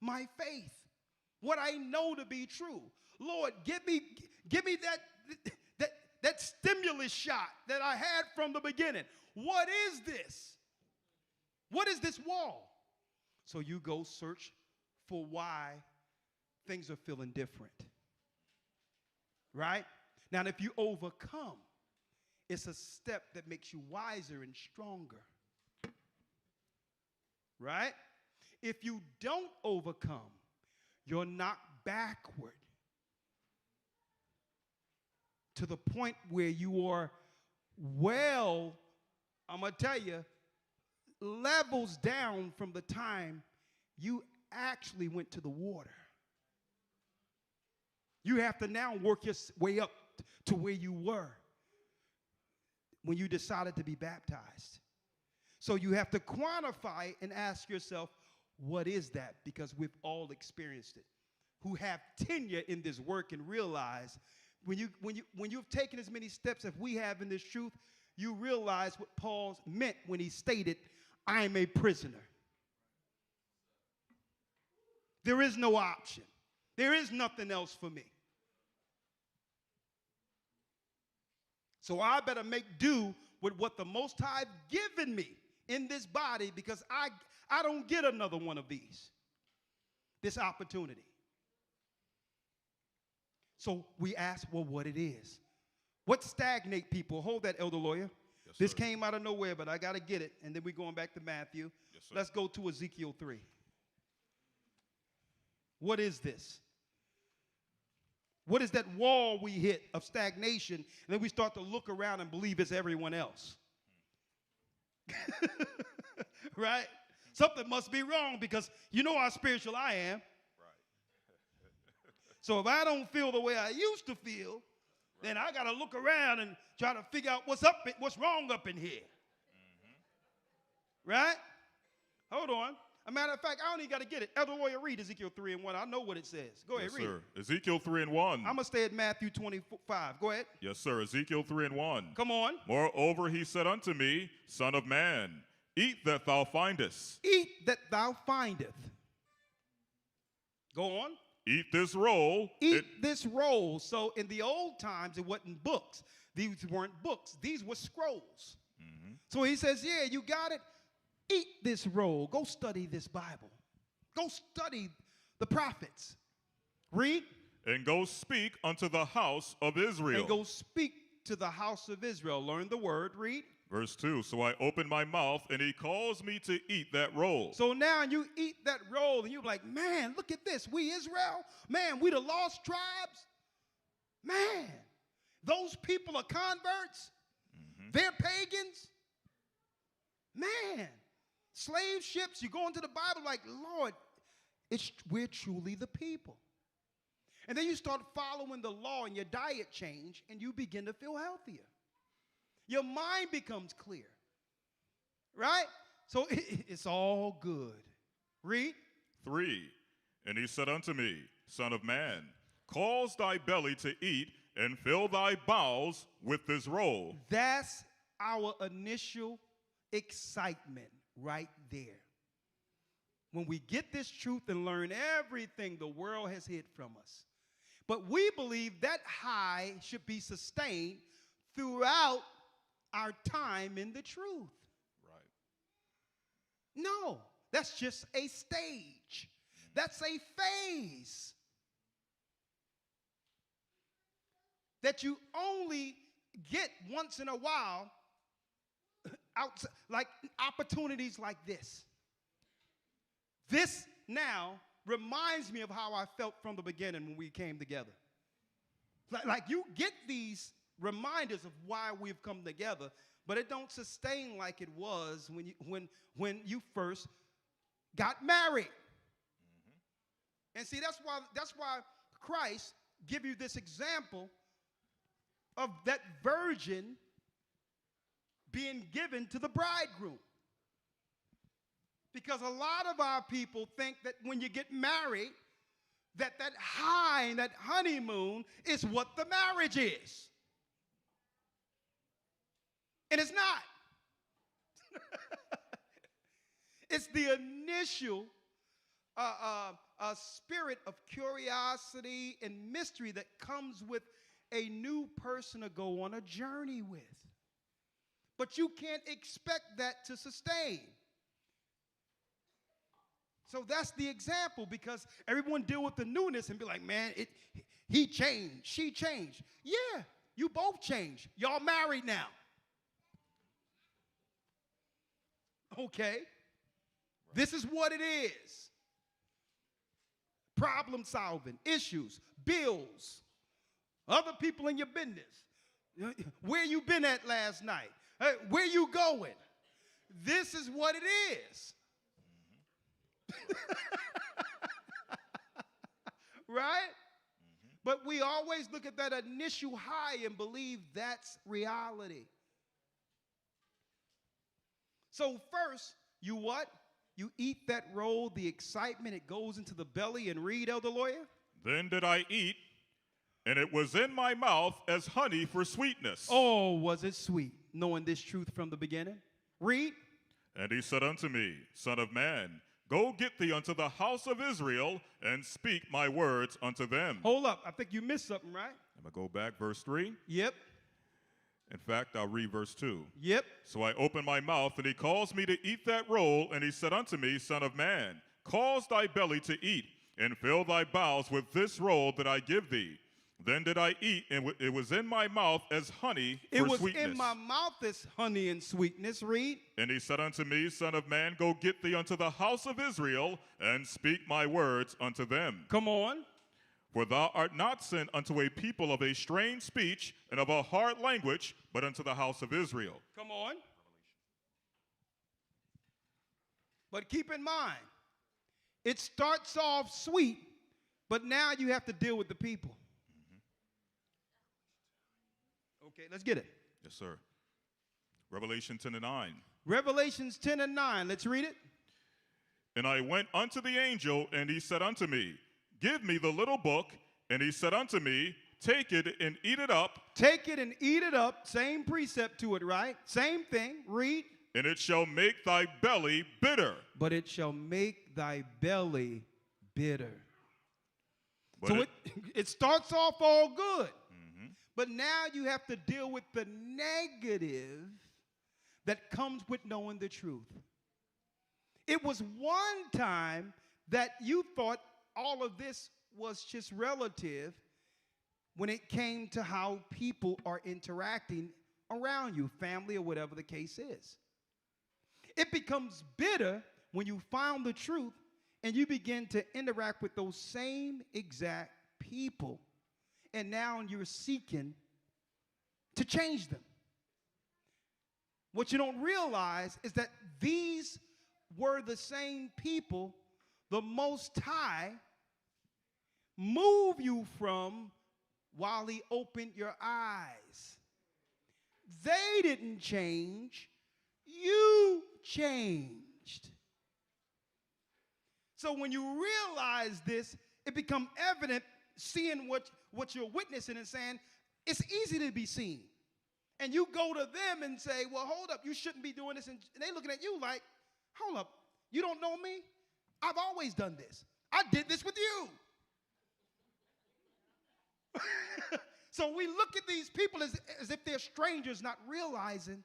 my faith, what I know to be true. Lord, give me that stimulus shot that I had from the beginning. What is this? What is this wall? So you go search for why things are feeling different. Right? Now, if you overcome, it's a step that makes you wiser and stronger. Right? If you don't overcome, you're knocked backward to the point where you are I'm going to tell you, levels down from the time you actually went to the water. You have to now work your way up to where you were when you decided to be baptized. So you have to quantify and ask yourself, what is that? Because we've all experienced it. Who have tenure in this work and realize when you've taken as many steps as we have in this truth, you realize what Paul meant when he stated, I am a prisoner. There is no option. There is nothing else for me. So I better make do with what the Most High given me in this body, because I don't get another one of these, this opportunity. So we ask, well, what it is. What stagnate people? Hold that, Elder Lawyer. Yes, this sir. came out of nowhere, but I got to get it. And then we're going back to Matthew. Yes, sir. Let's go to Ezekiel 3. What is this? What is that wall we hit of stagnation? And then we start to look around and believe it's everyone else. Right? Something must be wrong, because you know how spiritual I am. Right. So if I don't feel the way I used to feel, then I got to look around and try to figure out what's wrong up in here. Mm-hmm. Right? Hold on. A matter of fact, I don't even got to get it. Elder Lawyer, read Ezekiel 3:1. I know what it says. Go ahead, Yes, read sir. it. Ezekiel 3:1. I'm going to stay at Matthew 25. Go ahead. Yes, sir. Ezekiel 3:1. Come on. Moreover, he said unto me, Son of man, eat that thou findest. Eat that thou findeth. Go on. Eat this roll. Eat this roll. So in the old times, it wasn't books. These weren't books. These were scrolls. Mm-hmm. So he says, yeah, you got it. Eat this roll. Go study this Bible. Go study the prophets. Read. And go speak unto the house of Israel. And go speak to the house of Israel. Learn the word. Read. Verse 2. So I opened my mouth, and he caused me to eat that roll. So now you eat that roll, and you're like, man, look at this. We Israel. Man, we the lost tribes. Man, those people are converts. Mm-hmm. They're pagans. Man, slave ships. You go into the Bible like, Lord, we're truly the people. And then you start following the law, and your diet change, and you begin to feel healthier. Your mind becomes clear, right? So it's all good. Read. 3. And he said unto me, Son of man, cause thy belly to eat, and fill thy bowels with this roll. That's our initial excitement right there. When we get this truth and learn everything the world has hid from us. But we believe that high should be sustained throughout our time in the truth. Right. No, that's just a stage. That's a phase that you only get once in a while, like opportunities like this. This now reminds me of how I felt from the beginning when we came together. Like you get these reminders of why we've come together, but it don't sustain like it was when you first got married. And see, that's why Christ give you this example of that virgin being given to the bridegroom. Because a lot of our people think that when you get married, that high and that honeymoon is what the marriage is. And it's not. It's the initial spirit of curiosity and mystery that comes with a new person to go on a journey with. But you can't expect that to sustain. So that's the example, because everyone deal with the newness and be like, man, he changed, she changed. Yeah, you both changed. Y'all married now. Okay? Right. This is what it is. Problem solving, issues, bills, other people in your business. Where you been at last night? Where you going? This is what it is. Right? But we always look at that initial high and believe that's reality. So first, you what? You eat that roll, the excitement, it goes into the belly, and read, Elder Lawyer. Then did I eat, and it was in my mouth as honey for sweetness. Oh, was it sweet, knowing this truth from the beginning? Read. And he said unto me, Son of man, go get thee unto the house of Israel, and speak my words unto them. Hold up, I think you missed something, right? I'm going to go back, verse 3. Yep. In fact, I'll read verse 2. Yep. So I opened my mouth, and he caused me to eat that roll, and he said unto me, Son of man, cause thy belly to eat, and fill thy bowels with this roll that I give thee. Then did I eat, and it was in my mouth as honey for sweetness. It was in my mouth as honey and sweetness. Read. And he said unto me, Son of man, go get thee unto the house of Israel, and speak my words unto them. Come on. For thou art not sent unto a people of a strange speech and of a hard language, but unto the house of Israel. Come on. But keep in mind, it starts off sweet, but now you have to deal with the people. Okay, let's get it. Yes, sir. Revelation 10 and 9. Revelations 10 and 9. Let's read it. And I went unto the angel, and he said unto me, Give me the little book. And he said unto me, Take it and eat it up. Take it and eat it up. Same precept to it, right? Same thing. Read. And it shall make thy belly bitter. But it shall make thy belly bitter. But so it starts off all good. But now you have to deal with the negative that comes with knowing the truth. It was one time that you thought all of this was just relative when it came to how people are interacting around you, family or whatever the case is. It becomes bitter when you found the truth and you begin to interact with those same exact people. And now you're seeking to change them. What you don't realize is that these were the same people the Most High moved you from while he opened your eyes. They didn't change. You changed. So when you realize this, it becomes evident, seeing what you're witnessing and saying, it's easy to be seen. And you go to them and say, well, hold up, you shouldn't be doing this. And they're looking at you like, hold up, you don't know me? I've always done this. I did this with you. So we look at these people as if they're strangers, not realizing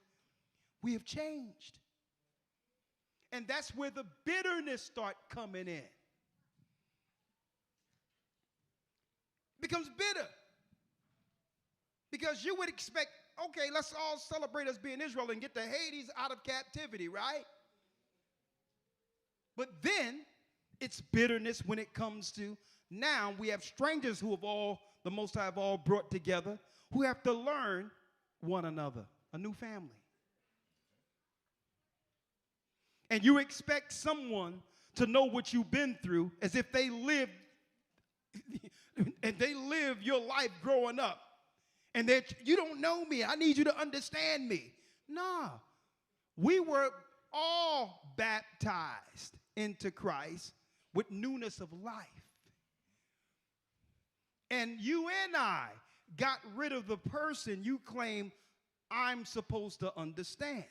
we have changed. And that's where the bitterness start coming in. It becomes bitter. Because you would expect, okay, let's all celebrate us being Israel and get the Hades out of captivity, right? But then it's bitterness when it comes to now we have strangers who have all, the Most High have all brought together, who have to learn one another, a new family. And you expect someone to know what you've been through as if they lived and they lived your life growing up. And that you don't know me. I need you to understand me. Nah. We were all baptized into Christ with newness of life. And you and I got rid of the person you claim I'm supposed to understand.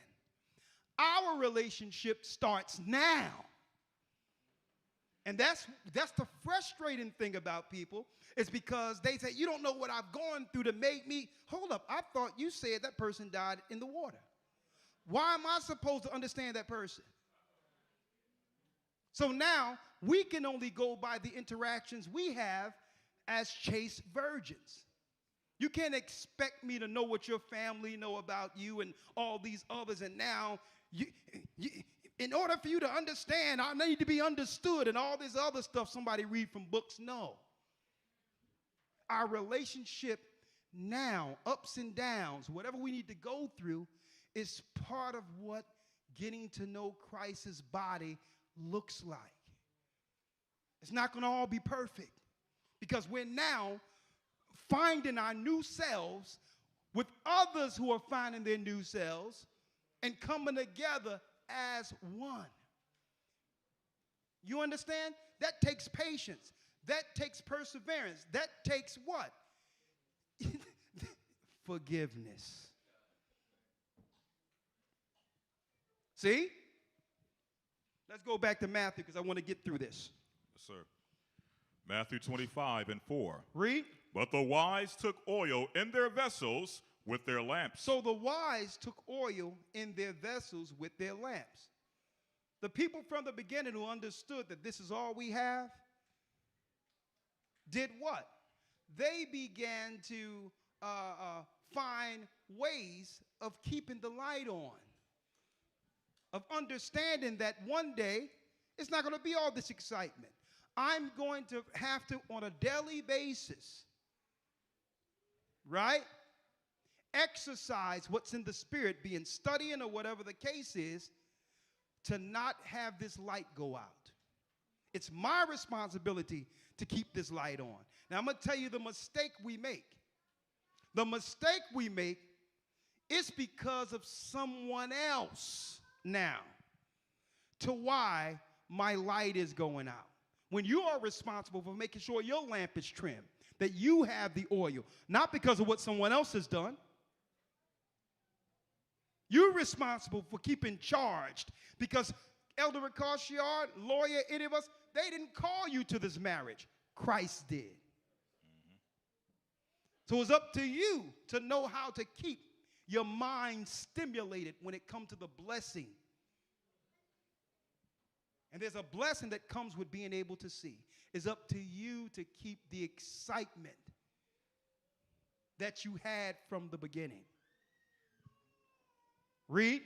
Our relationship starts now. And that's the frustrating thing about people, is because they say, you don't know what I've gone through to make me. Hold up, I thought you said that person died in the water. Why am I supposed to understand that person? So now we can only go by the interactions we have as chaste virgins. You can't expect me to know what your family know about you and all these others, and now in order for you to understand, I need to be understood and all this other stuff somebody read from books. No. Our relationship now, ups and downs, whatever we need to go through, is part of what getting to know Christ's body looks like. It's not going to all be perfect, because we're now finding our new selves with others who are finding their new selves and coming together as one. You understand? That takes patience. That takes perseverance. That takes what? Forgiveness. See? Let's go back to Matthew, because I want to get through this. Yes, sir. Matthew 25:4. Read. But the wise took oil in their vessels with their lamps. So the wise took oil in their vessels with their lamps. The people from the beginning who understood that this is all we have did what? They began to find ways of keeping the light on, of understanding that one day it's not going to be all this excitement. I'm going to have to, on a daily basis, right, exercise what's in the spirit, be in studying or whatever the case is, to not have this light go out. It's my responsibility to keep this light on. Now, I'm going to tell you the mistake we make. The mistake we make is because of someone else now to why my light is going out. When you are responsible for making sure your lamp is trimmed, that you have the oil, not because of what someone else has done. You're responsible for keeping charged, because Elder Ricard, lawyer, any of us, they didn't call you to this marriage. Christ did. Mm-hmm. So it's up to you to know how to keep your mind stimulated when it comes to the blessing. And there's a blessing that comes with being able to see. It's up to you to keep the excitement that you had from the beginning. Read.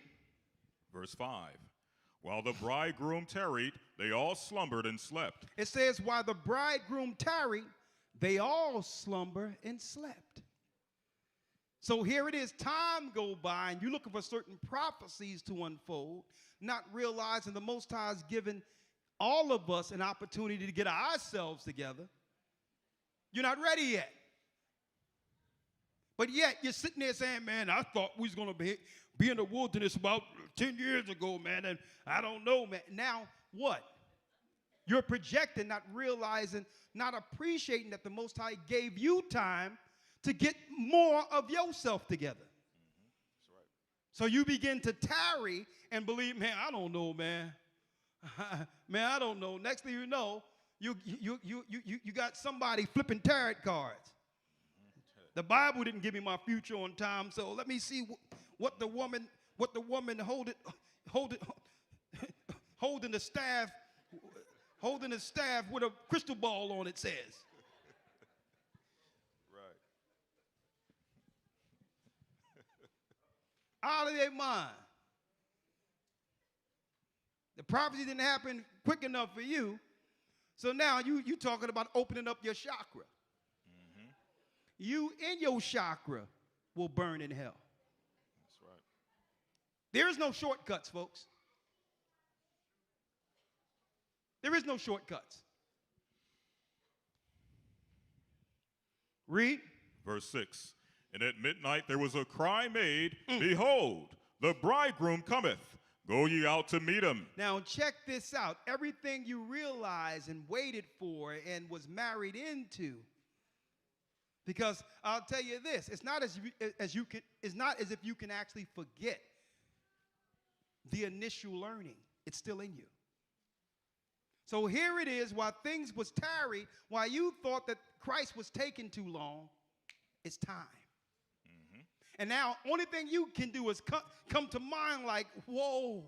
Verse 5. While the bridegroom tarried, they all slumbered and slept. It says, while the bridegroom tarried, they all slumber and slept. So here it is, time go by, and you're looking for certain prophecies to unfold, not realizing the Most High has given all of us an opportunity to get ourselves together. You're not ready yet. But yet you're sitting there saying, man, I thought we was going to be in the wilderness about 10 years ago, man, and I don't know, man. Now what? You're projecting, not realizing, not appreciating that the Most High gave you time to get more of yourself together. That's right. So you begin to tarry and believe, man, I don't know, man. Man, I don't know. Next thing you know, you got somebody flipping tarot cards. The Bible didn't give me my future on time, so let me see what the woman holding the staff with a crystal ball on it says. Right. Out of their mind. The prophecy didn't happen quick enough for you, so now you talking about opening up your chakra. Mm-hmm. You in your chakra will burn in hell. That's right. There is no shortcuts, folks. There is no shortcuts. Read. Verse 6. And at midnight there was a cry made, Behold, the bridegroom cometh. Go ye out to meet him. Now check this out. Everything you realized and waited for and was married into. Because I'll tell you this, it's not as if you can actually forget the initial learning. It's still in you. So here it is, while things was tarried, while you thought that Christ was taking too long, it's time. Mm-hmm. And now, only thing you can do is come to mind like, whoa.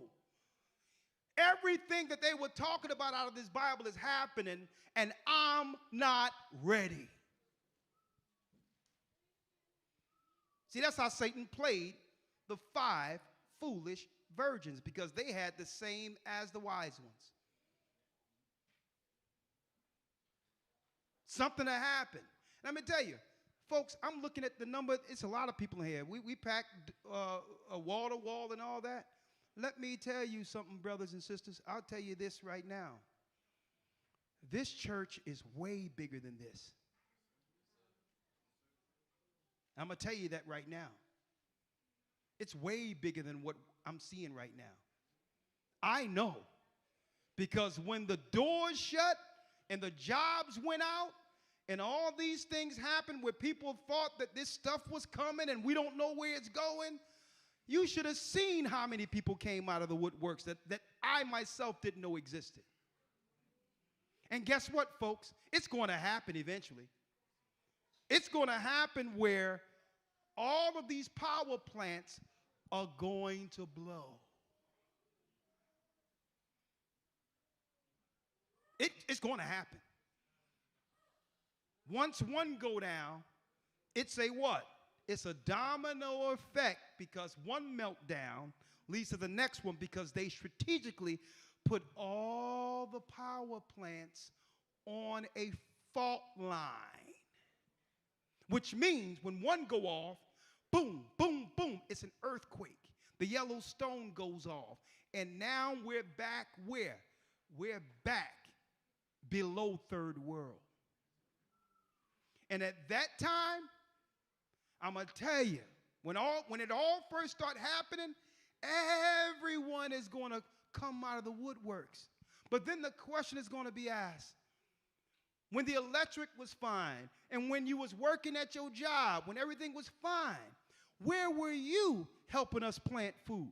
Everything that they were talking about out of this Bible is happening, and I'm not ready. See, that's how Satan played the 5 foolish virgins, because they had the same as the wise ones. Something that happened. Let me tell you, folks, I'm looking at the number. It's a lot of people in here. We packed a wall to wall and all that. Let me tell you something, brothers and sisters. I'll tell you this right now. This church is way bigger than this. I'm going to tell you that right now. It's way bigger than what I'm seeing right now. I know, because when the doors shut and the jobs went out and all these things happened where people thought that this stuff was coming and we don't know where it's going, you should have seen how many people came out of the woodworks that I myself didn't know existed. And guess what, folks? It's going to happen eventually. It's going to happen where all of these power plants are going to blow. It's going to happen. Once one go down, it's a what? It's a domino effect, because one meltdown leads to the next one, because they strategically put all the power plants on a fault line. Which means when one go off, boom, boom, boom, it's an earthquake. The yellow stone goes off. And now we're back where? We're back below third world. And at that time, I'm going to tell you, when it all first started happening, everyone is going to come out of the woodworks. But then the question is going to be asked, when the electric was fine and when you was working at your job, when everything was fine, where were you helping us plant food?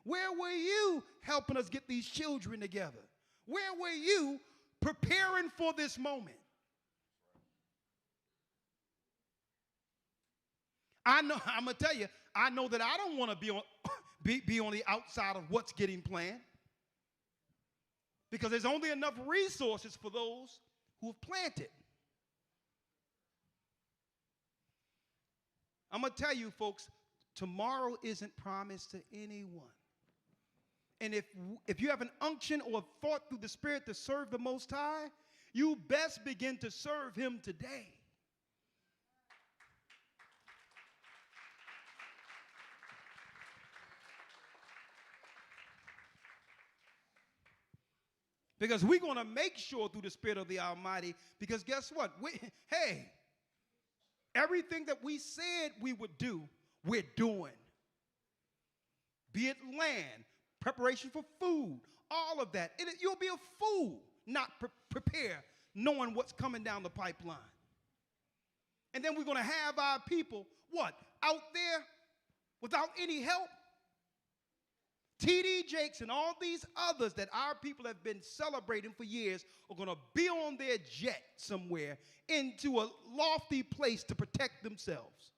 Where were you helping us get these children together? Where were you preparing for this moment? I'm going to tell you, I know that I don't want to be on the outside of what's getting planned, because there's only enough resources for those who have planted. I'm going to tell you, folks, tomorrow isn't promised to anyone. And if you have an unction or a thought through the Spirit to serve the Most High, you best begin to serve Him today. Because we're going to make sure through the Spirit of the Almighty, because guess what? Everything that we said we would do, we're doing. Be it land, preparation for food, all of that. You'll be a fool not prepare, knowing what's coming down the pipeline. And then we're going to have our people, what, out there without any help? T.D. Jakes and all these others that our people have been celebrating for years are going to be on their jet somewhere into a lofty place to protect themselves.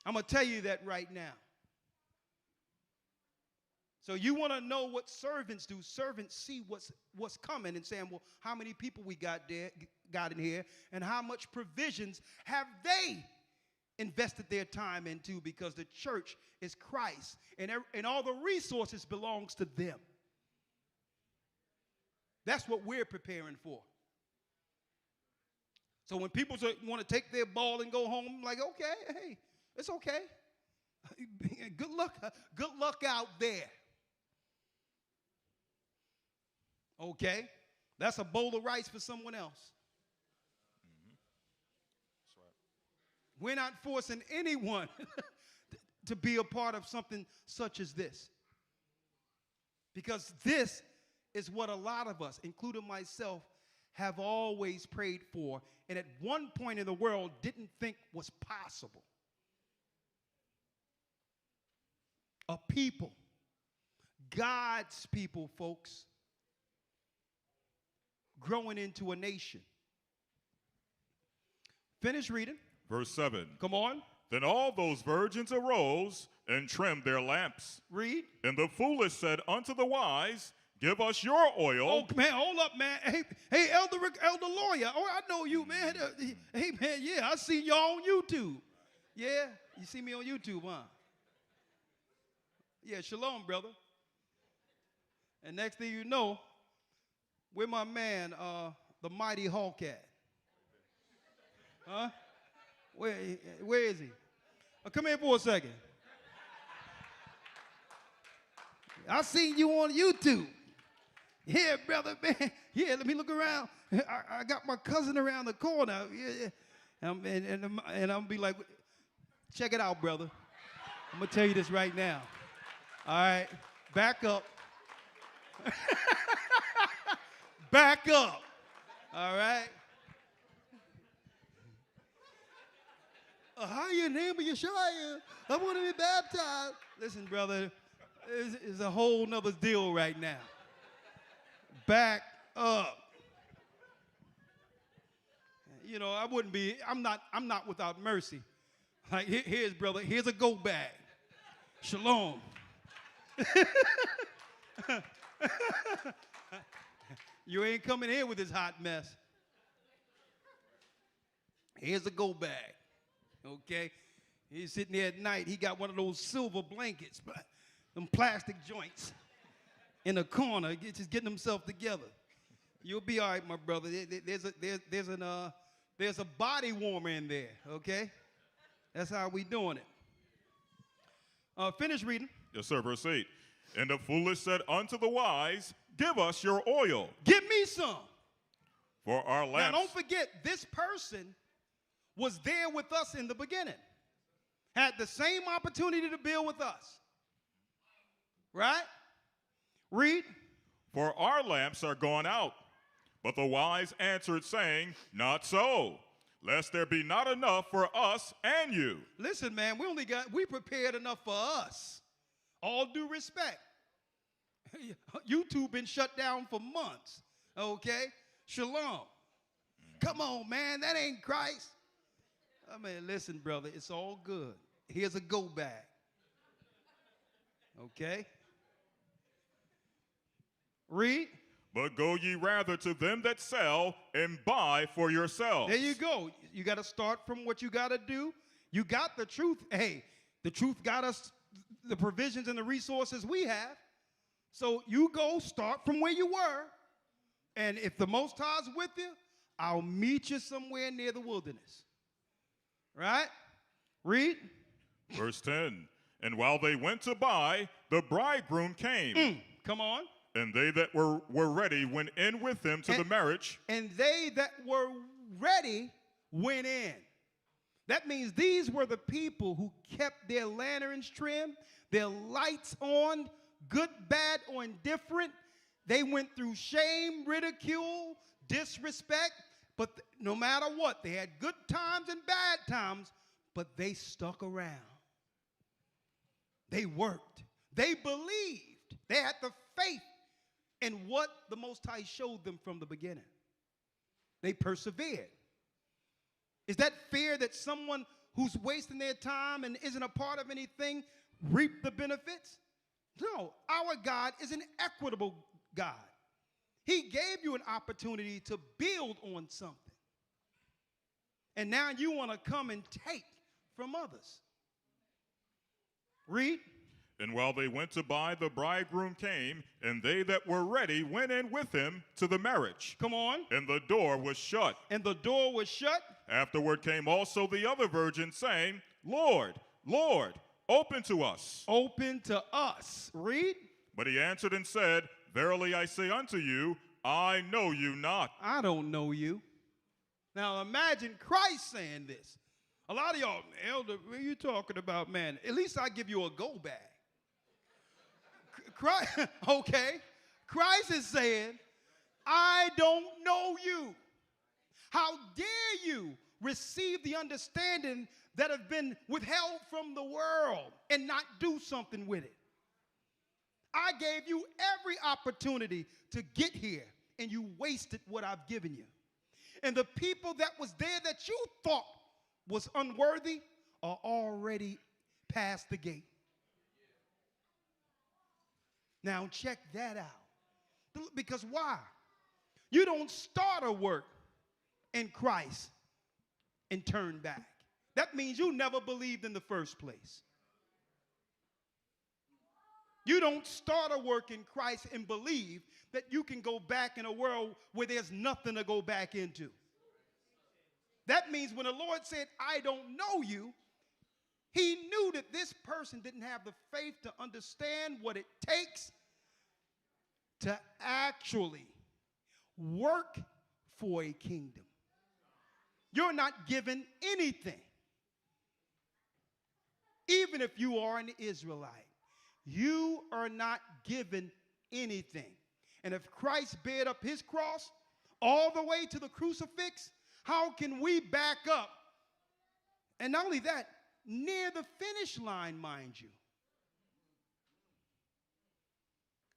I'm going to tell you that right now. So you want to know what servants do. Servants see what's coming and saying, well, how many people we got in here, and how much provisions have they invested their time into, because the church is Christ, and all the resources belongs to them. That's what we're preparing for. So when people want to take their ball and go home, I'm like, okay, hey, it's okay. Good luck out there. Okay? That's a bowl of rice for someone else. Mm-hmm. That's right. We're not forcing anyone to be a part of something such as this. Because this is what a lot of us, including myself, have always prayed for, and at one point in the world didn't think was possible. A people, God's people, folks, growing into a nation. Finish reading. Verse 7. Come on. Then all those virgins arose and trimmed their lamps. Read. And the foolish said unto the wise, Give us your oil. Oh, man, hold up, man. Hey, Elder Lawyer. Oh, I know you, man. Hey, man, yeah, I seen y'all on YouTube. Yeah, you see me on YouTube, huh? Yeah, shalom, brother. And next thing you know, where my man, the mighty Hulk at? Huh? Where is he? Oh, come here for a second. I seen you on YouTube. Yeah, brother, man. Yeah, let me look around. I got my cousin around the corner. Yeah. And I'm be like, check it out, brother. I'm going to tell you this right now. All right, back up. Back up. All right. How your name of Yeshua? I want to be baptized. Listen, brother, it's a whole nother deal right now. Back up. You know, I'm not without mercy. Like, here's, brother, here's a go bag. Shalom. You ain't coming here with this hot mess. Here's a go bag. Okay? He's sitting there at night. He got one of those silver blankets, them plastic joints in a corner, just getting himself together. You'll be all right, my brother. There's a body warmer in there, okay? That's how we doing it. Finish reading. Yes, sir, verse 8. And the foolish said unto the wise, Give us your oil. Give me some. For our lamps. Now, don't forget, this person was there with us in the beginning. Had the same opportunity to build with us. Right? Read. For our lamps are gone out. But the wise answered, saying, Not so, lest there be not enough for us and you. Listen, man, we prepared enough for us. All due respect. YouTube been shut down for months. Okay? Shalom. Come on, man, that ain't Christ. I mean, listen, brother, it's all good. Here's a go bag. Okay? Read. But go ye rather to them that sell and buy for yourselves. There you go. You got to start from what you got to do. You got the truth. Hey, the truth got us the provisions and the resources we have. So you go start from where you were. And if the Most High's with you, I'll meet you somewhere near the wilderness. Right? Read. Verse 10. And while they went to buy, the bridegroom came. Come on. And they that were ready went in with him to the marriage. And they that were ready went in. That means these were the people who kept their lanterns trimmed, their lights on, good, bad, or indifferent. They went through shame, ridicule, disrespect, but no matter what, they had good times and bad times, but they stuck around. They worked. They believed. They had the faith in what the Most High showed them from the beginning. They persevered. Is that fair that someone who's wasting their time and isn't a part of anything reap the benefits? No, our God is an equitable God. He gave you an opportunity to build on something. And now you want to come and take from others. Read. And while they went to buy, the bridegroom came, and they that were ready went in with him to the marriage. Come on. And the door was shut. And the door was shut. Afterward came also the other virgin, saying, Lord, Lord, open to us. Open to us. Read. But he answered and said, Verily I say unto you, I know you not. I don't know you. Now imagine Christ saying this. A lot of y'all, elder, what are you talking about, man? At least I give you a go bag. Okay. Christ is saying, I don't know you. How dare you receive the understanding that have been withheld from the world and not do something with it? I gave you every opportunity to get here, and you wasted what I've given you. And the people that was there that you thought was unworthy are already past the gate. Now check that out. Because why? You don't start a work in Christ and turn back. That means you never believed in the first place. You don't start a work in Christ and believe that you can go back in a world where there's nothing to go back into. That means when the Lord said, I don't know you, he knew that this person didn't have the faith to understand what it takes to actually work for a kingdom. You're not given anything. Even if you are an Israelite, you are not given anything. And if Christ bared up his cross all the way to the crucifix, how can we back up? And not only that, near the finish line, mind you.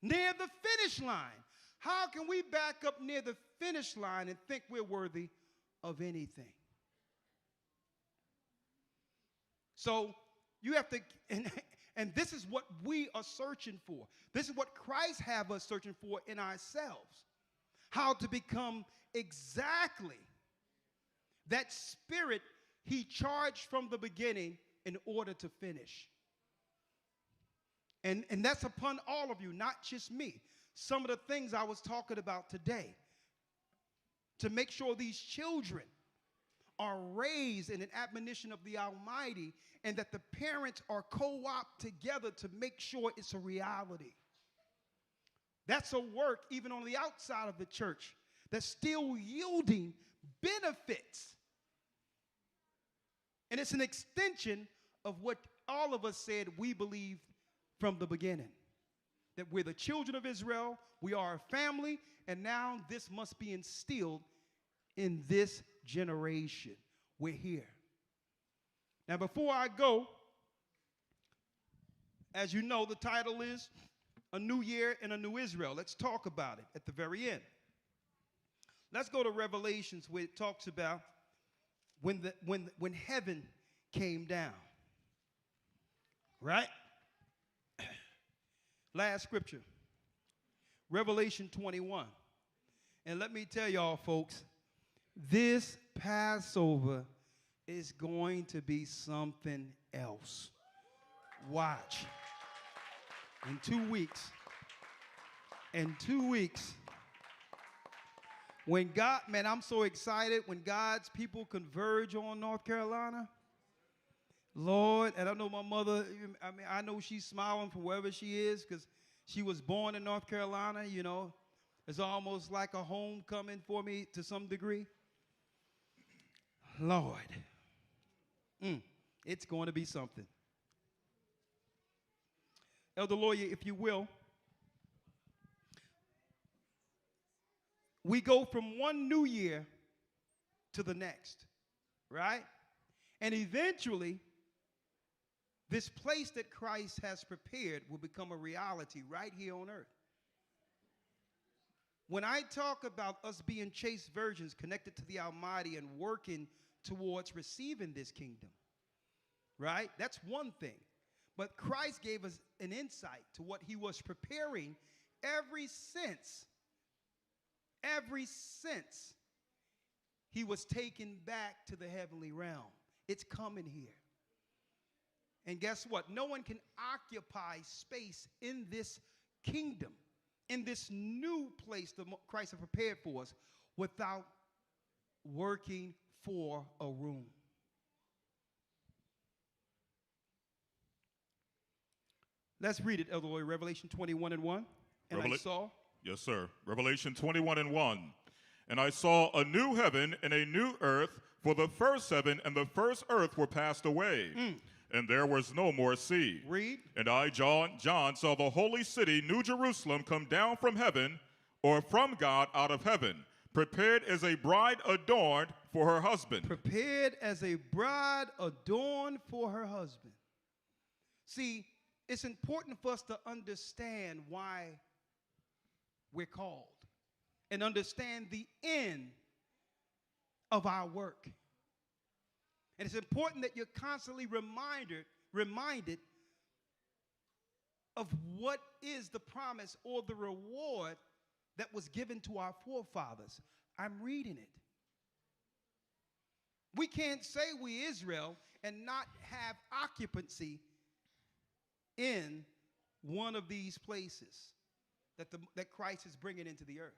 Near the finish line. How can we back up near the finish line and think we're worthy of anything? So you have to, and this is what we are searching for. This is what Christ have us searching for in ourselves. How to become exactly that spirit he charged from the beginning in order to finish. And that's upon all of you, not just me. Some of the things I was talking about today, to make sure these children are raised in an admonition of the Almighty, and that the parents are co-op together to make sure it's a reality. That's a work even on the outside of the church that's still yielding benefits. And it's an extension of what all of us said we believe from the beginning. That we're the children of Israel, we are a family, and now this must be instilled in this generation. We're here. Now, before I go, as you know, the title is A New Year and a New Israel. Let's talk about it at the very end. Let's go to Revelations, where it talks about when heaven came down. Right? Last scripture, Revelation 21. And let me tell y'all, folks, this Passover is going to be something else. Watch. In 2 weeks. In 2 weeks. When God, man, I'm so excited when God's people converge on North Carolina. Lord, and I know my mother, I know she's smiling from wherever she is because she was born in North Carolina, you know. It's almost like a homecoming for me to some degree. Lord, it's going to be something. Elder Lawyer, if you will, we go from one new year to the next, right? And eventually, this place that Christ has prepared will become a reality right here on earth. When I talk about us being chaste virgins connected to the Almighty and working towards receiving this kingdom, right? That's one thing. But Christ gave us an insight to what he was preparing ever since he was taken back to the heavenly realm. It's coming here. And guess what? No one can occupy space in this kingdom, in this new place that Christ has prepared for us, without working for a room. Let's read it, Elder Lloyd, Revelation 21:1. And I saw. Yes, sir. Revelation 21:1. And I saw a new heaven and a new earth, for the first heaven and the first earth were passed away, and there was no more sea. Read. And I, John, saw the holy city, New Jerusalem, come down from heaven, or from God out of heaven, prepared as a bride adorned for her husband. Prepared as a bride adorned for her husband. See, it's important for us to understand why we're called and understand the end of our work. And it's important that you're constantly reminded of what is the promise or the reward that was given to our forefathers. I'm reading it. We can't say we Israel and not have occupancy in one of these places that Christ is bringing into the earth.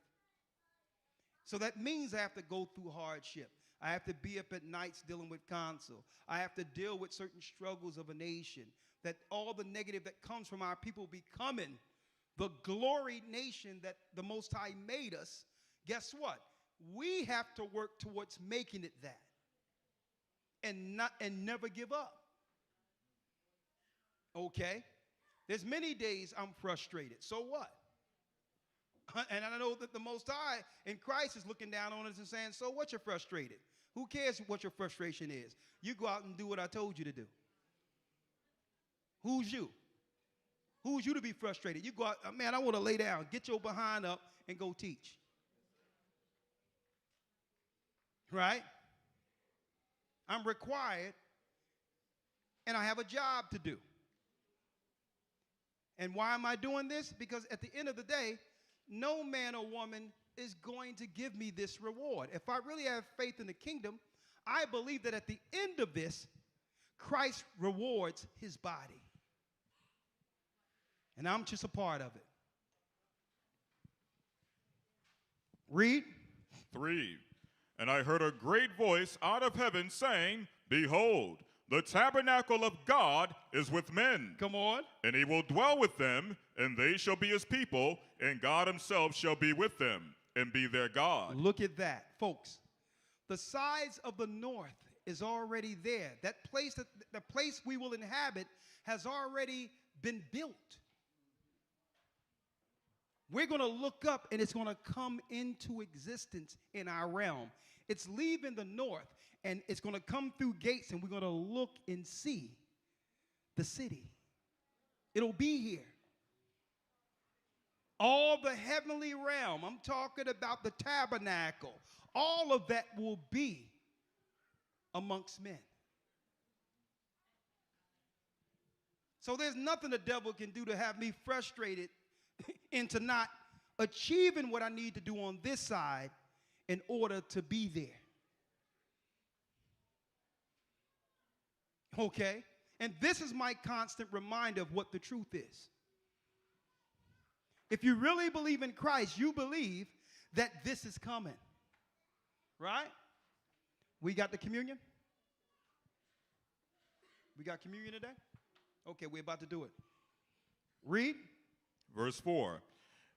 So that means I have to go through hardship. I have to be up at nights dealing with counsel. I have to deal with certain struggles of a nation. That all the negative that comes from our people becoming the glory nation that the Most High made us, guess what? We have to work towards making it that. And never give up. Okay? There's many days I'm frustrated. So what? And I know that the Most High in Christ is looking down on us and saying, so what, you're frustrated? Who cares what your frustration is? You go out and do what I told you to do. Who's you? Who's you to be frustrated? You go out, man, I want to lay down. Get your behind up and go teach. Right? I'm required, and I have a job to do. And why am I doing this? Because at the end of the day, no man or woman is going to give me this reward. If I really have faith in the kingdom, I believe that at the end of this, Christ rewards his body. And I'm just a part of it. Read. 3. And I heard a great voice out of heaven saying, Behold, the tabernacle of God is with men. Come on. And he will dwell with them, and they shall be his people, and God himself shall be with them and be their God. Look at that, folks. The sides of the north is already there. That place, the place we will inhabit, has already been built. We're going to look up, and it's going to come into existence in our realm. It's leaving the north, and it's going to come through gates, and we're going to look and see the city. It'll be here. All the heavenly realm, I'm talking about the tabernacle, all of that will be amongst men. So there's nothing the devil can do to have me frustrated into not achieving what I need to do on this side in order to be there. Okay? And this is my constant reminder of what the truth is. If you really believe in Christ, you believe that this is coming. Right? We got the communion? We got communion today? Okay, we're about to do it. Read. Verse 4.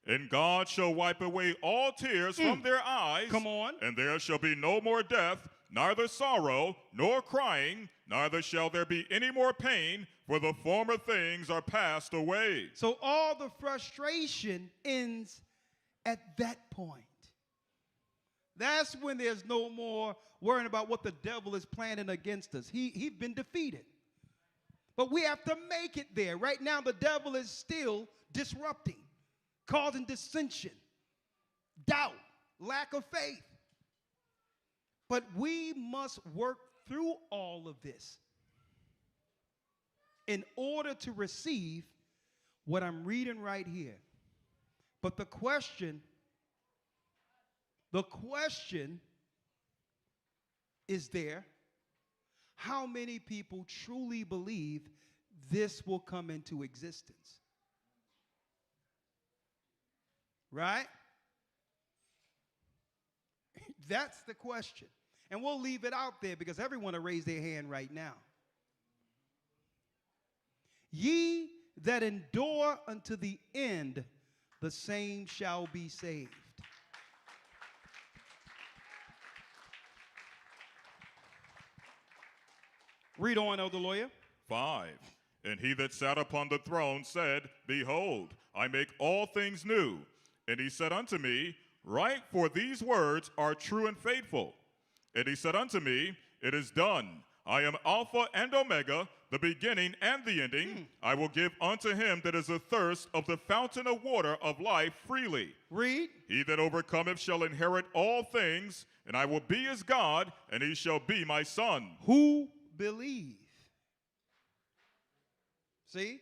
And God shall wipe away all tears from their eyes. Come on. And there shall be no more death, neither sorrow, nor crying, neither shall there be any more pain, for the former things are passed away. So all the frustration ends at that point. That's when there's no more worrying about what the devil is planning against us. He's been defeated. But we have to make it there. Right now, the devil is still disrupting, causing dissension, doubt, lack of faith. But we must work through all of this in order to receive what I'm reading right here. But the question is there, how many people truly believe this will come into existence? Right? That's the question. And we'll leave it out there because everyone will raise their hand right now. Ye that endure unto the end, the same shall be saved. Read on, Elder Lawyer. 5. And he that sat upon the throne said, Behold, I make all things new. And he said unto me, Write, for these words are true and faithful. And he said unto me, It is done. I am Alpha and Omega, the beginning and the ending. I will give unto him that is athirst of the fountain of water of life freely. Read. He that overcometh shall inherit all things, and I will be his God, and he shall be my son. Who believe? See?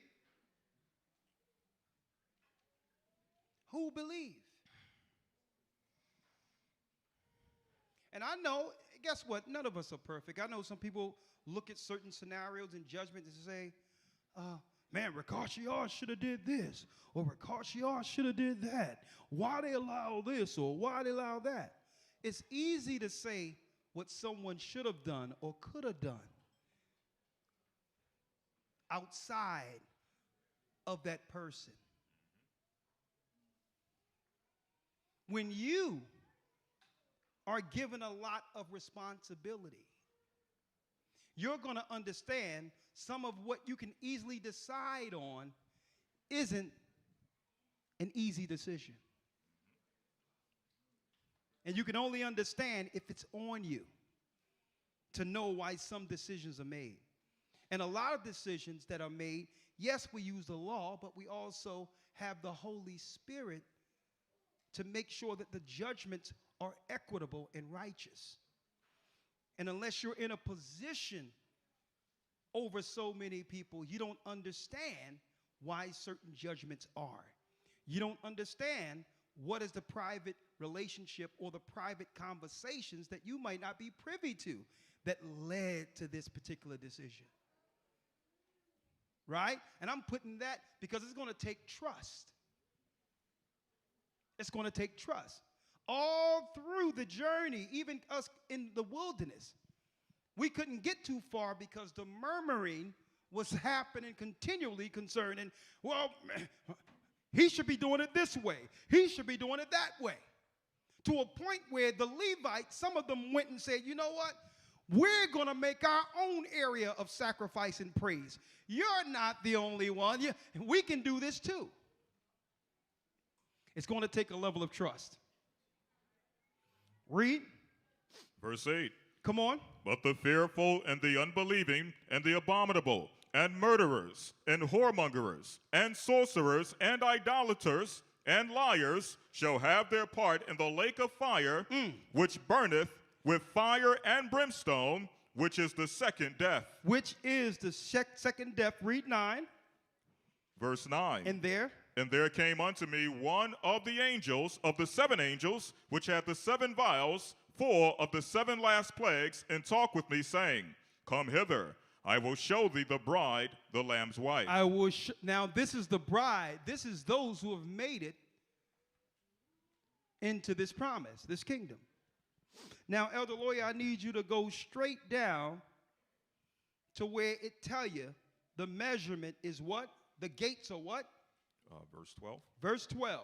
Who believe? And I know, guess what? None of us are perfect. I know some people look at certain scenarios and judgments and say, man, Ricochet should have did this, or Ricochet should have did that. Why they allow this, or why they allow that? It's easy to say what someone should have done or could have done outside of that person. When you are given a lot of responsibility, you're going to understand some of what you can easily decide on isn't an easy decision. And you can only understand if it's on you to know why some decisions are made. And a lot of decisions that are made, yes, we use the law, but we also have the Holy Spirit to make sure that the judgments are equitable and righteous. And unless you're in a position over so many people, you don't understand why certain judgments are. You don't understand what is the private relationship or the private conversations that you might not be privy to that led to this particular decision. Right? And I'm putting that because it's going to take trust. It's going to take trust. All through the journey, even us in the wilderness, we couldn't get too far because the murmuring was happening continually concerning, well, he should be doing it this way. He should be doing it that way. To a point where the Levites, some of them went and said, you know what? We're going to make our own area of sacrifice and praise. You're not the only one. We can do this too. It's going to take a level of trust. Read. Verse 8. Come on. But the fearful and the unbelieving and the abominable and murderers and whoremongers and sorcerers and idolaters and liars shall have their part in the lake of fire, which burneth with fire and brimstone, which is the second death. Which is the second death. Read 9. Verse 9. And there. And there came unto me one of the angels, of the 7 angels, which had the 7 vials, full of the 7 last plagues, and talked with me, saying, Come hither, I will show thee the bride, the Lamb's wife. I will. Now this is the bride. This is those who have made it into this promise, this kingdom. Now, Elder Lawyer, I need you to go straight down to where it tell you the measurement is what? The gates are what? Verse 12. Verse 12.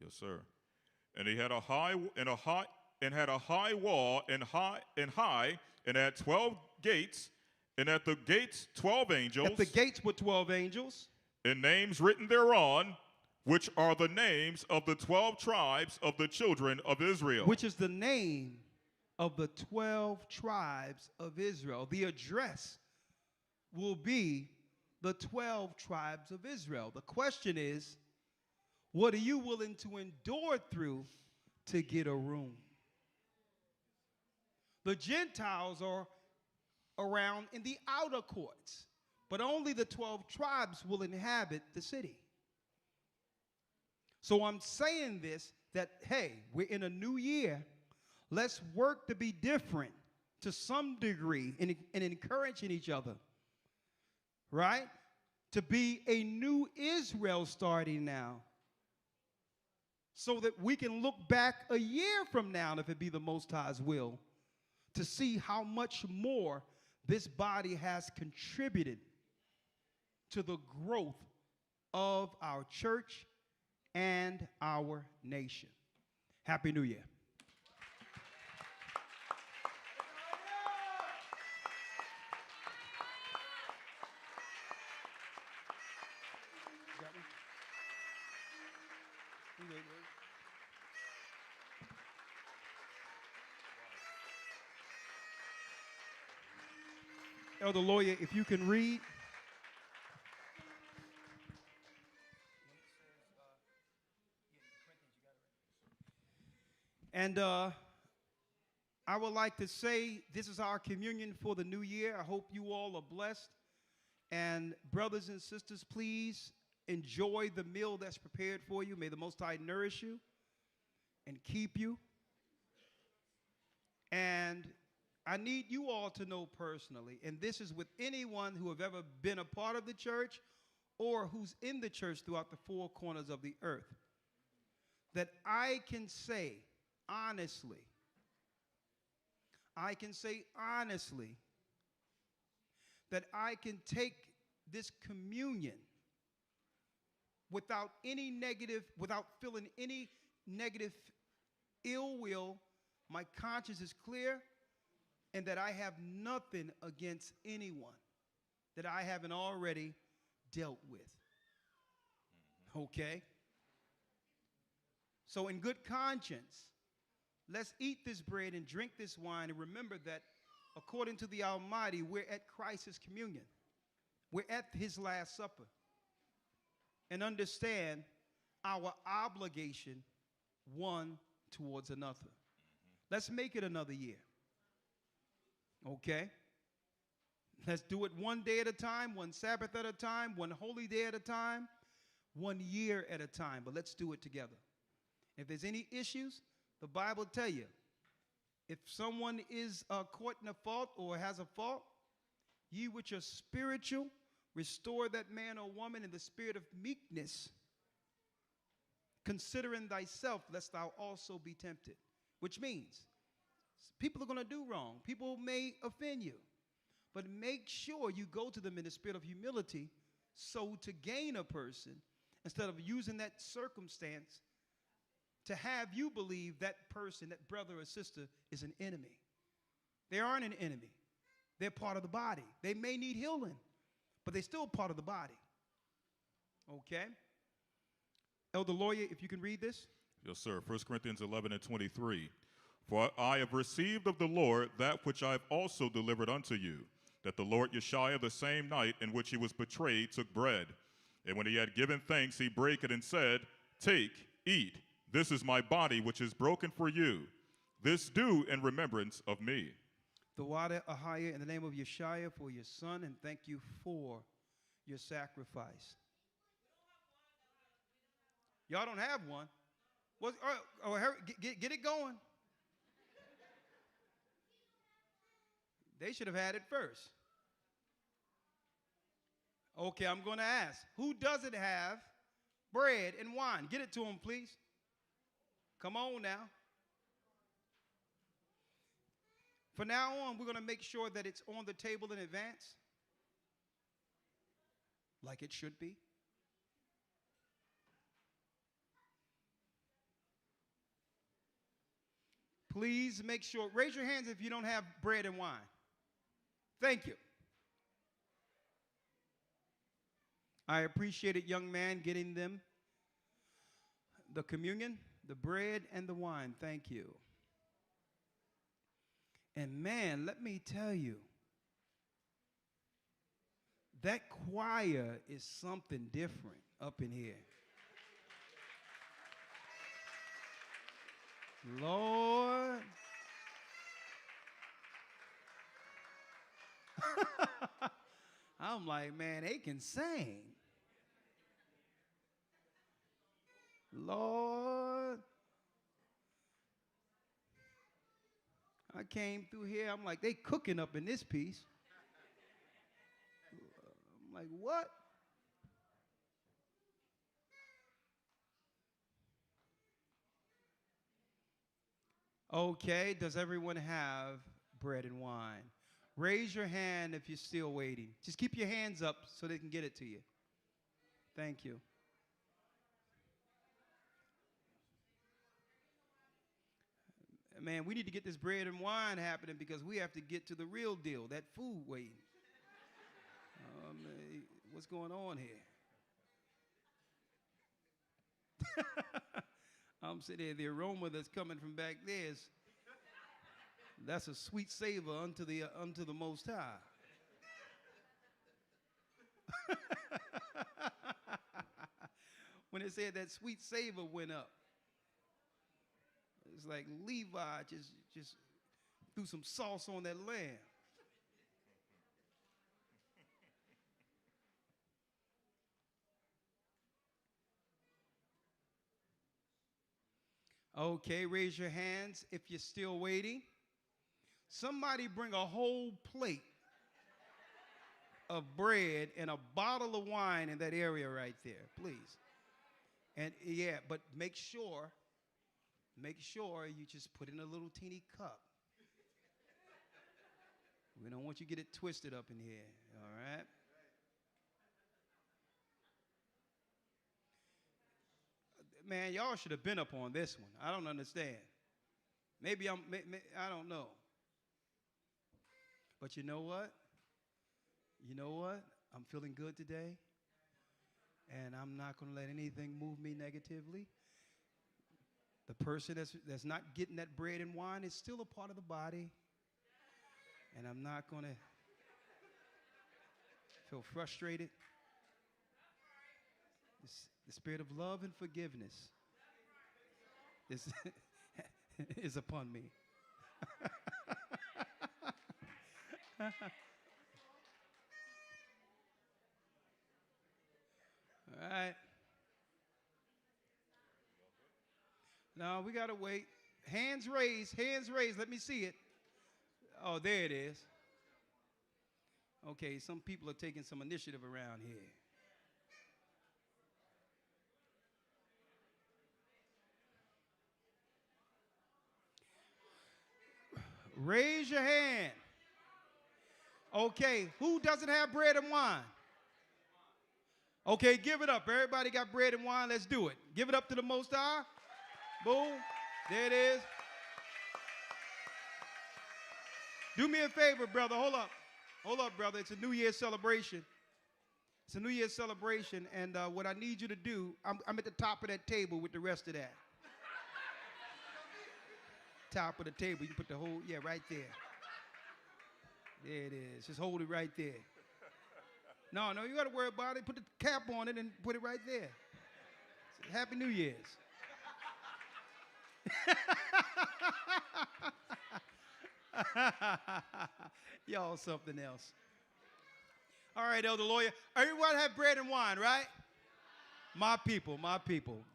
Yes, sir. And he had a high wall and had 12 gates, and at the gates 12 angels. At the gates were 12 angels. And names written thereon which are the names of the 12 tribes of the children of Israel. Which is the name of the 12 tribes of Israel. The address will be the 12 tribes of Israel. The question is, what are you willing to endure through to get a room? The Gentiles are around in the outer courts, but only the 12 tribes will inhabit the city. So I'm saying this, that, hey, we're in a new year. Let's work to be different to some degree and encouraging each other, right? To be a new Israel starting now, so that we can look back a year from now, if it be the Most High's will, to see how much more this body has contributed to the growth of our church and our nation. Happy New Year. Elder Lawyer, if you can read. And I would like to say this is our communion for the new year. I hope you all are blessed. And brothers and sisters, please enjoy the meal that's prepared for you. May the Most High nourish you and keep you. And I need you all to know personally, and this is with anyone who have ever been a part of the church or who's in the church throughout the four corners of the earth, that I can say honestly, that I can take this communion without any negative, without feeling any negative ill will. My conscience is clear, and that I have nothing against anyone that I haven't already dealt with. Okay? So in good conscience, let's eat this bread and drink this wine, and remember that according to the Almighty, we're at Christ's communion. We're at his Last Supper. And understand our obligation one towards another. Let's make it another year. Okay? Let's do it one day at a time, one Sabbath at a time, one holy day at a time, 1 year at a time. But let's do it together. If there's any issues, the Bible tell you, if someone is caught in a fault or has a fault, ye which are spiritual, restore that man or woman in the spirit of meekness, considering thyself, lest thou also be tempted. Which means, people are going to do wrong. People may offend you. But make sure you go to them in the spirit of humility, so to gain a person, instead of using that circumstance to have you believe that person, that brother or sister, is an enemy. They aren't an enemy. They're part of the body. They may need healing, but they're still part of the body. Okay? Elder Lawyer, if you can read this. Yes, sir. 1 Corinthians 11:23. For I have received of the Lord that which I have also delivered unto you, that the Lord Yeshua the same night in which he was betrayed took bread. And when he had given thanks, he brake it and said, Take, eat. This is my body which is broken for you. This do in remembrance of me. The water, Ahaya, in the name of Yeshua, for your son, and thank you for your sacrifice. Y'all don't have one? Well, get it going. They should have had it first. Okay, I'm going to ask, who doesn't have bread and wine? Get it to them, please. Come on now. From now on, we're going to make sure that it's on the table in advance, like it should be. Please make sure, raise your hands if you don't have bread and wine. Thank you. I appreciate it, young man, getting them. the communion, the bread, and the wine. Thank you. And man, let me tell you, that choir is something different up in here. Lord. I'm like, man, they can sing. Lord. I came through here, I'm like, they cooking up in this piece. I'm like, what? Okay, does everyone have bread and wine? Raise your hand if you're still waiting. Just keep your hands up so they can get it to you. Thank you. Man, we need to get this bread and wine happening because we have to get to the real deal, that food waiting. What's going on here? I'm sitting there, the aroma that's coming from back there is, that's a sweet savor unto the Most High. When it said that sweet savor went up, it's like Levi just threw some sauce on that lamb. Okay, raise your hands if you're still waiting. Somebody bring a whole plate of bread and a bottle of wine in that area right there, please. And yeah, but make sure you just put in a little teeny cup. We don't want you to get it twisted up in here, all right? Man, y'all should have been up on this one. I don't understand. Maybe I don't know. But you know what? You know what? I'm feeling good today. And I'm not going to let anything move me negatively. The person that's not getting that bread and wine is still a part of the body. And I'm not going to feel frustrated. The spirit of love and forgiveness is upon me. All right. Now we got to wait. Hands raised, hands raised. Let me see it. Oh, there it is. Okay, some people are taking some initiative around here. Raise your hand. Okay, who doesn't have bread and wine? Okay, give it up. Everybody got bread and wine. Let's do it. Give it up to the Most High. Boom. There it is. Do me a favor, brother. Hold up. Hold up, brother. It's a New Year's celebration. It's a New Year's celebration, and what I need you to do, I'm at the top of that table with the rest of that. Top of the table. You put the whole, yeah, right there. There it is. Just hold it right there. No, you got to worry about it. Put the cap on it and put it right there. Happy New Year's. Y'all something else. All right, Elder Lawyer. Everyone have bread and wine, right? My people.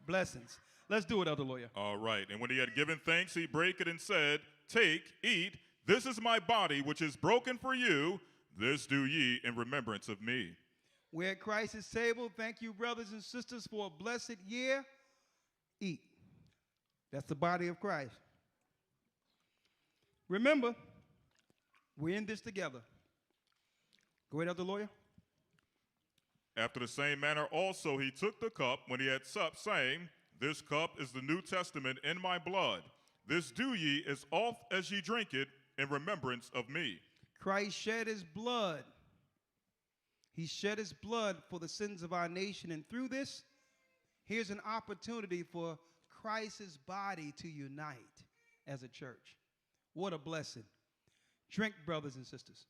Blessings. Let's do it, Elder Lawyer. All right. And when he had given thanks, he brake it and said, Take, eat. This is my body, which is broken for you. This do ye in remembrance of me. We're at Christ's table. Thank you, brothers and sisters, for a blessed year. Eat. That's the body of Christ. Remember, we're in this together. Go ahead, Elder Lawyer. After the same manner also he took the cup when he had supped, saying, This cup is the New Testament in my blood. This do ye as oft as ye drink it in remembrance of me. Christ shed his blood. He shed his blood for the sins of our nation. And through this, here's an opportunity for Christ's body to unite as a church. What a blessing. Drink, brothers and sisters.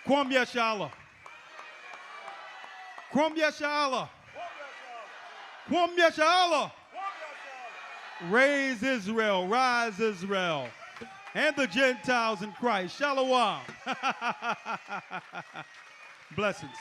Kwam Yashala. Kwam Yashala. Kwam Yashala. Raise Israel, rise Israel, and the Gentiles in Christ. Shalom. Blessings.